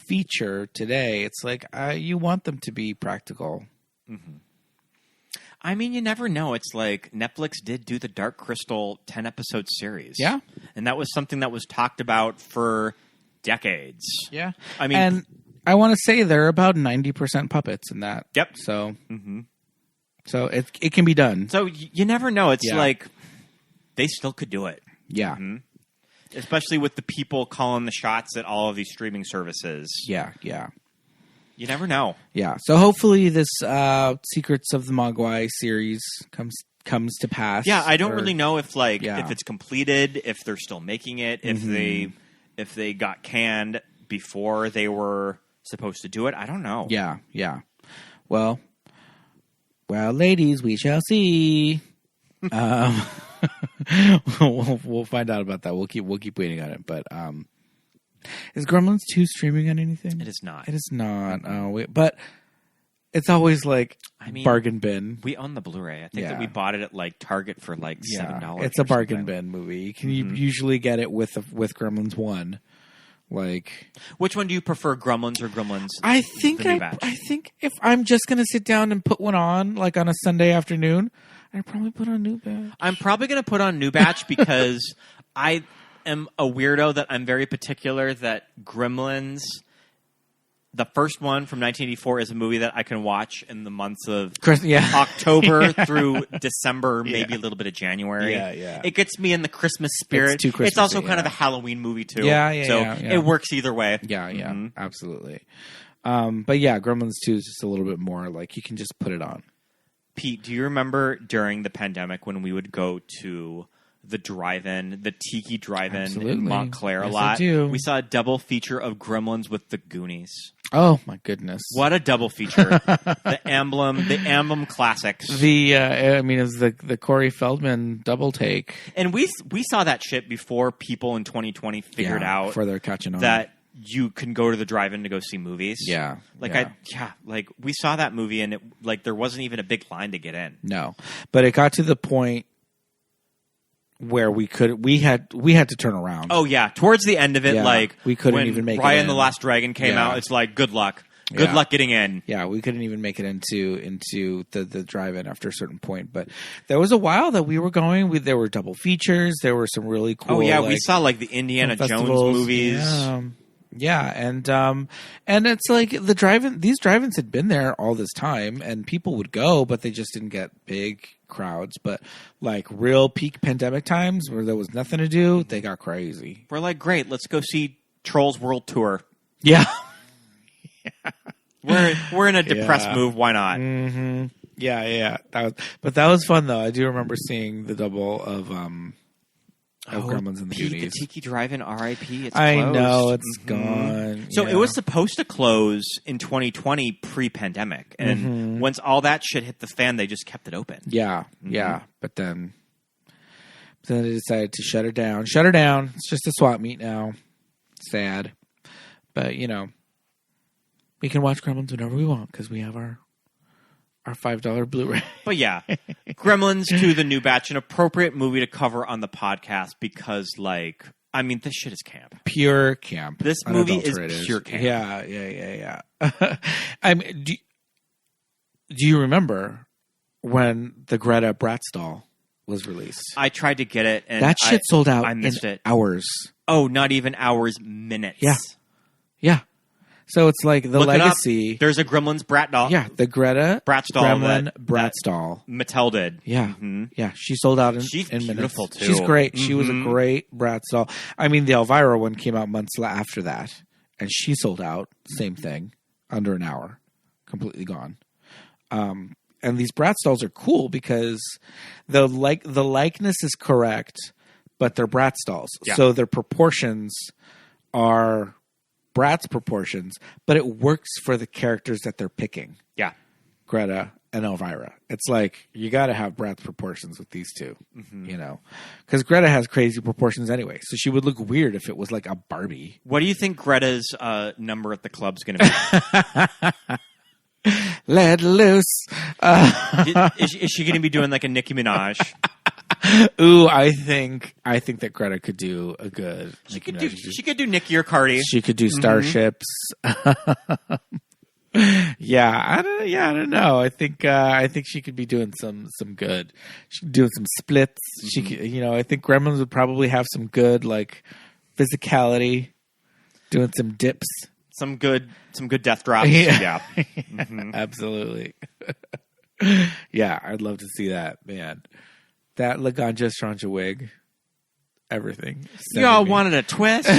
feature today, it's like you want them to be practical. Mm-hmm. I mean, you never know. It's like Netflix did do the Dark Crystal 10-episode series. Yeah. And that was something that was talked about for decades. Yeah. I mean, and I want to say they're about 90% puppets in that. Yep. So, so it can be done. So you never know. It's like they still could do it. Yeah. Mm-hmm. Especially with the people calling the shots at all of these streaming services. Yeah. You never know. Yeah. So hopefully this Secrets of the Mogwai series comes to pass. Yeah, I don't really know if if it's completed, if they're still making it, if they got canned before they were supposed to do it. I don't know. Yeah. Well, ladies, we shall see. We'll find out about that. We'll keep waiting on it. But is Gremlins 2 streaming on anything? It is not. It is not. But it's always like bargain bin. We own the Blu-ray. I think that we bought it at like Target for like $7. It's a bargain bin movie. You can usually get it with Gremlins 1. Like, which one do you prefer, Gremlins or Gremlins? I think if I'm just gonna sit down and put one on, like on a Sunday afternoon, I'd probably put on New Batch. I'm probably gonna put on New Batch because I am a weirdo that I'm very particular that Gremlins The first one from 1984 is a movie that I can watch in the months of Yeah. October through December, maybe a little bit of January. Yeah. It gets me in the Christmas spirit. It's too Christmassy, It's also kind of yeah. a Halloween movie too. Yeah, So yeah. it works either way. Yeah, absolutely. But yeah, Gremlins 2 is just a little bit more like you can just put it on. Pete, do you remember during the pandemic when we would go to the drive-in, the Tiki Drive-In Absolutely. in Montclair a Yes, lot? I do. We saw a double feature of Gremlins with the Goonies. Oh my goodness! What a double feature! the Amblin classics. It was the Corey Feldman double take. And we saw that shit before people in 2020 figured out before they're catching on that you can go to the drive-in to go see movies. Yeah, we saw that movie and there wasn't even a big line to get in. No, but it got to the point where we had to turn around. Oh yeah, towards the end of it, we couldn't when even make Raya it and the in. Last Dragon came out. It's like good luck getting in. Yeah, we couldn't even make it into the drive-in after a certain point. But there was a while that we were going. There were double features. There were some really cool. Oh yeah, we saw the Indiana Jones movies. Yeah, and it's like the drive-in. These drive-ins had been there all this time, and people would go, but they just didn't get big crowds. But real peak pandemic times where there was nothing to do, they got crazy. We're like, great, let's go see Trolls World Tour. Yeah. We're in a depressed move. Why not? Mm-hmm. Yeah. That was fun though. I do remember seeing the double of Gremlins and the Pete, Goonies. the Tiki Drive-In, R.I.P. It's I closed. know it's gone. So it was supposed to close in 2020 pre-pandemic, and once all that shit hit the fan, they just kept it open. Yeah. But then they decided to shut it down. Shut her down. It's just a swap meet now. Sad, but we can watch Gremlins whenever we want because we have our $5 Blu-ray. But yeah, Gremlins 2, the new batch, an appropriate movie to cover on the podcast because, this shit is camp. Pure camp. This movie is pure camp. Yeah. Do you remember when the Greta Bratz doll was released? I tried to get it, and that shit sold out I missed it. Hours. Oh, not even hours, minutes. Yeah. So it's like the Look legacy. There's a Gremlins Brat doll. Yeah, the Greta Bratz doll Gremlin that Bratz doll. Mattel did. Yeah, yeah. She sold out in She's in minutes. beautiful too. She's great. She was a great Bratz doll. The Elvira one came out months after that, and she sold out. Same thing, under an hour, completely gone. And these Bratz dolls are cool because the likeness is correct, but they're Bratz dolls, so their proportions are Bratz proportions, but it works for the characters that they're picking. Yeah. Greta and Elvira. It's like, you got to have Bratz proportions with these two, because Greta has crazy proportions anyway. So she would look weird if it was like a Barbie. What do you think Greta's number at the club's going to be? Let loose. Is she going to be doing like a Nicki Minaj? Ooh, I think that Greta could do a good. She could do Nicki or Cardi. She could do Starships. I don't know. I think she could be doing some good. She could do some splits. She could, I think Gremlins would probably have some good physicality, doing some dips, some good death drops. Yeah. Absolutely. Yeah, I'd love to see that, man. That Laganja Stranja wig, everything. Y'all wanted a twist?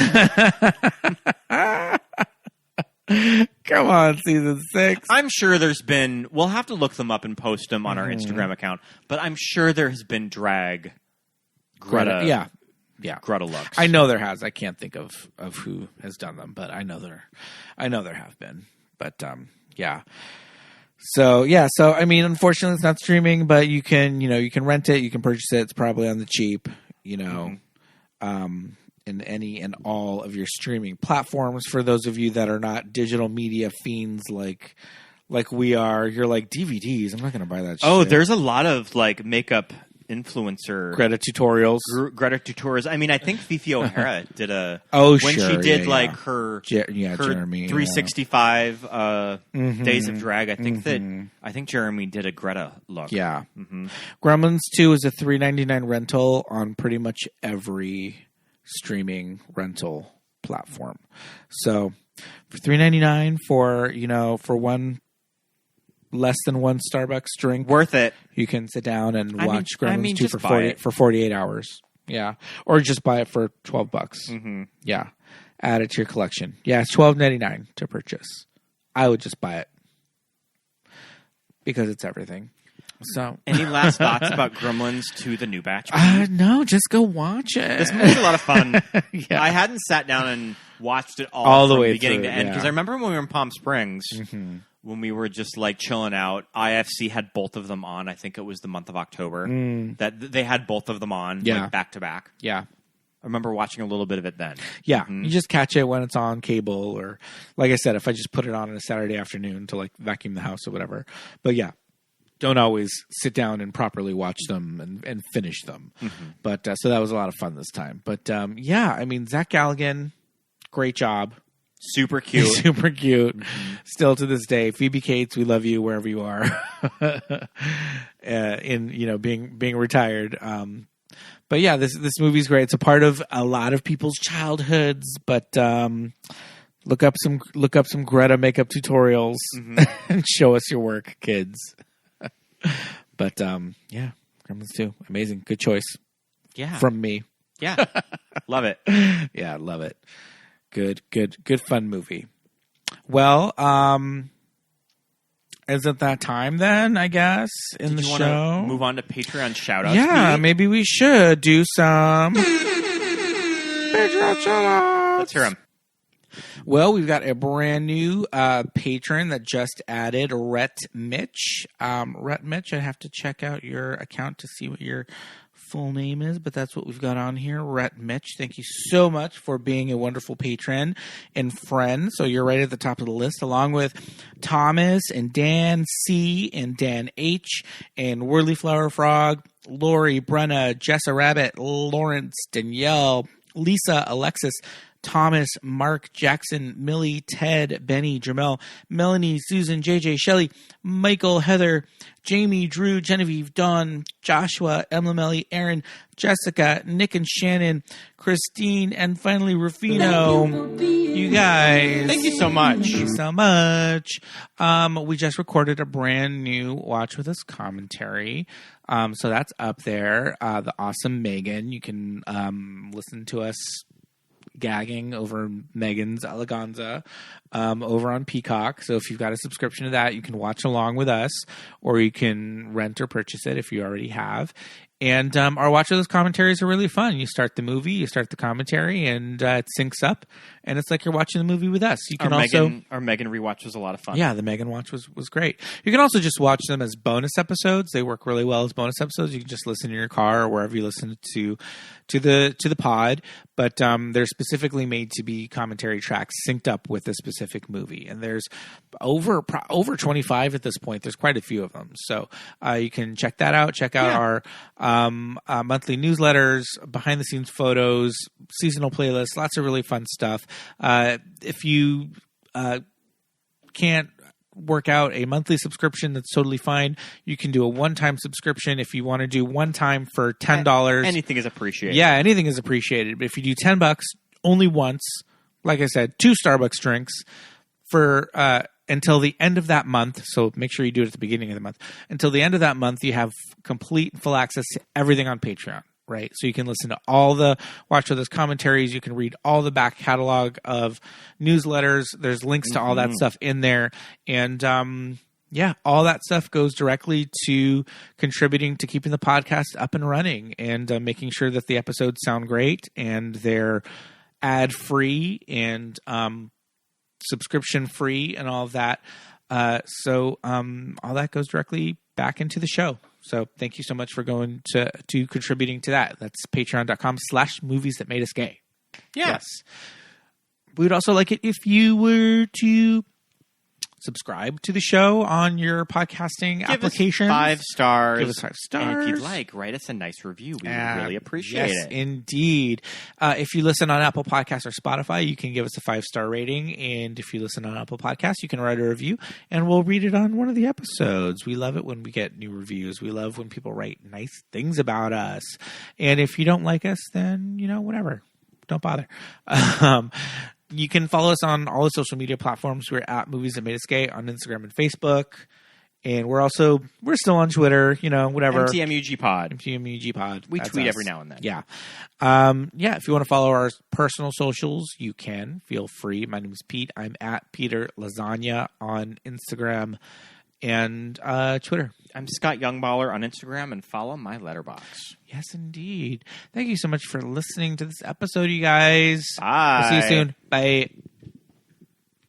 Come on, season 6. I'm sure there's been. We'll have to look them up and post them on our Instagram account. But I'm sure there has been drag Greta. Yeah. Greta looks. I know there has. I can't think of who has done them, but I know there have been. But yeah. So unfortunately it's not streaming, but you can rent it, you can purchase it. It's probably on the cheap, in any and all of your streaming platforms. For those of you that are not digital media fiends like we are, you're like, DVDs, I'm not going to buy that shit. Oh, there's a lot of makeup influencer Greta tutorials. Greta tutorials. I think Fifi O'Hara did a when she did her Jeremy 365 days of drag. I think Jeremy did a Greta look. Yeah. Gremlins 2 is a $3.99 rental on pretty much every streaming rental platform. So for $3.99 for one less than one Starbucks drink, Worth it. you can sit down and watch Gremlins 2 just for buy it. 48 hours. Yeah, or just buy it for $12. Mm-hmm. Yeah, add it to your collection. Yeah, it's $12.99 to purchase. I would just buy it because it's everything. So, any last thoughts about Gremlins to the new batch? No, just go watch it. This movie's a lot of fun. Yeah. I hadn't sat down and watched it all the from way beginning through, to end yeah. because I remember when we were in Palm Springs. Mm-hmm. When we were just like chilling out, IFC had both of them on. I think it was the month of October that they had both of them on, like back to back. Yeah. I remember watching a little bit of it then. Yeah, you just catch it when it's on cable, or like I said, if I just put it on a Saturday afternoon to like vacuum the house or whatever. But yeah, don't always sit down and properly watch them and finish them. Mm-hmm. But so that was a lot of fun this time. But yeah, I mean, Zach Galligan, great job. Super cute. Super cute. Mm-hmm. Still to this day. Phoebe Cates, we love you wherever you are. Being retired. But yeah, this movie's great. It's a part of a lot of people's childhoods, but look up some Greta makeup tutorials and show us your work, kids. But yeah, Gremlins 2. Amazing. Good choice. Yeah. From me. Yeah. Love it. Yeah, love it. Good fun movie. Well, is it that time then, I guess, in the show? Move on to Patreon shout-outs? Yeah, maybe we should do some Patreon shout-outs. Let's hear them. Well, we've got a brand new patron that just added, Rhett Mitch. Rhett Mitch, I have to check out your account to see what your full name is, but that's what we've got on here. Rhett Mitch, thank you so much for being a wonderful patron and friend. So you're right at the top of the list, along with Thomas and Dan C and Dan H and Whirly Flower Frog, Lori, Brenna, Jessa Rabbit, Lawrence, Danielle, Lisa, Alexis, Thomas, Mark, Jackson, Millie, Ted, Benny, Jamel, Melanie, Susan, JJ, Shelley, Michael, Heather, Jamie, Drew, Genevieve, Dawn, Joshua, Emily, Aaron, Jessica, Nick and Shannon, Christine, and finally Rufino. You guys. Thank you so much. Thank you so much. We just recorded a brand new Watch With Us commentary. So that's up there. The awesome Megan. You can listen to us gagging over Megan's Eleganza over on Peacock. So if you've got a subscription to that, you can watch along with us, or you can rent or purchase it if you already have. And our Watch With Us commentaries are really fun. You start the movie, you start the commentary, and it syncs up, and it's like you're watching the movie with us. You can our Megan rewatch was a lot of fun. Yeah, the Megan watch was great. You can also just watch them as bonus episodes. They work really well as bonus episodes. You can just listen in your car or wherever you listen to the pod. But they're specifically made to be commentary tracks synced up with a specific movie. And there's over 25 at this point. There's quite a few of them. So you can check that out. Check out our monthly newsletters, behind the scenes photos, seasonal playlists, lots of really fun stuff. If you can't work out a monthly subscription, that's totally fine. You can do a one-time subscription if you want to do one time for $10. Anything is appreciated. Yeah, anything is appreciated. But if you do $10 only once, like I said, 2 Starbucks drinks for until the end of that month. So make sure you do it at the beginning of the month. Until the end of that month, you have complete full access to everything on Patreon. Right. So you can listen to all the Watch With Us commentaries. You can read all the back catalog of newsletters. There's links to all that stuff in there. And all that stuff goes directly to contributing to keeping the podcast up and running and making sure that the episodes sound great and they're ad free and subscription free and all of that. So all that goes directly back into the show. So thank you so much for going to contributing to that. That's patreon.com/movies that made us gay. Yeah. Yes. We would also like it if you were to subscribe to the show on your podcasting application. Give us 5 stars. Give us 5 stars. And if you'd like, write us a nice review. We would really appreciate it. Yes, indeed. If you listen on Apple Podcasts or Spotify, you can give us a 5-star rating. And if you listen on Apple Podcasts, you can write a review, and we'll read it on one of the episodes. We love it when we get new reviews. We love when people write nice things about us. And if you don't like us, then, whatever. don't bother. You can follow us on all the social media platforms. We're at Movies That Made Us Gay on Instagram and Facebook. And we're still on Twitter, whatever. MTMUG Pod. MTMUG Pod. We That's tweet us. every now and then. Yeah. If you want to follow our personal socials, you can. Feel free. My name is Pete. I'm at Peter Lasagna on Instagram and Twitter. I'm Scott Youngballer on Instagram, and follow my letterbox. Yes, indeed. Thank you so much for listening to this episode, you guys. Bye. We'll see you soon. Bye.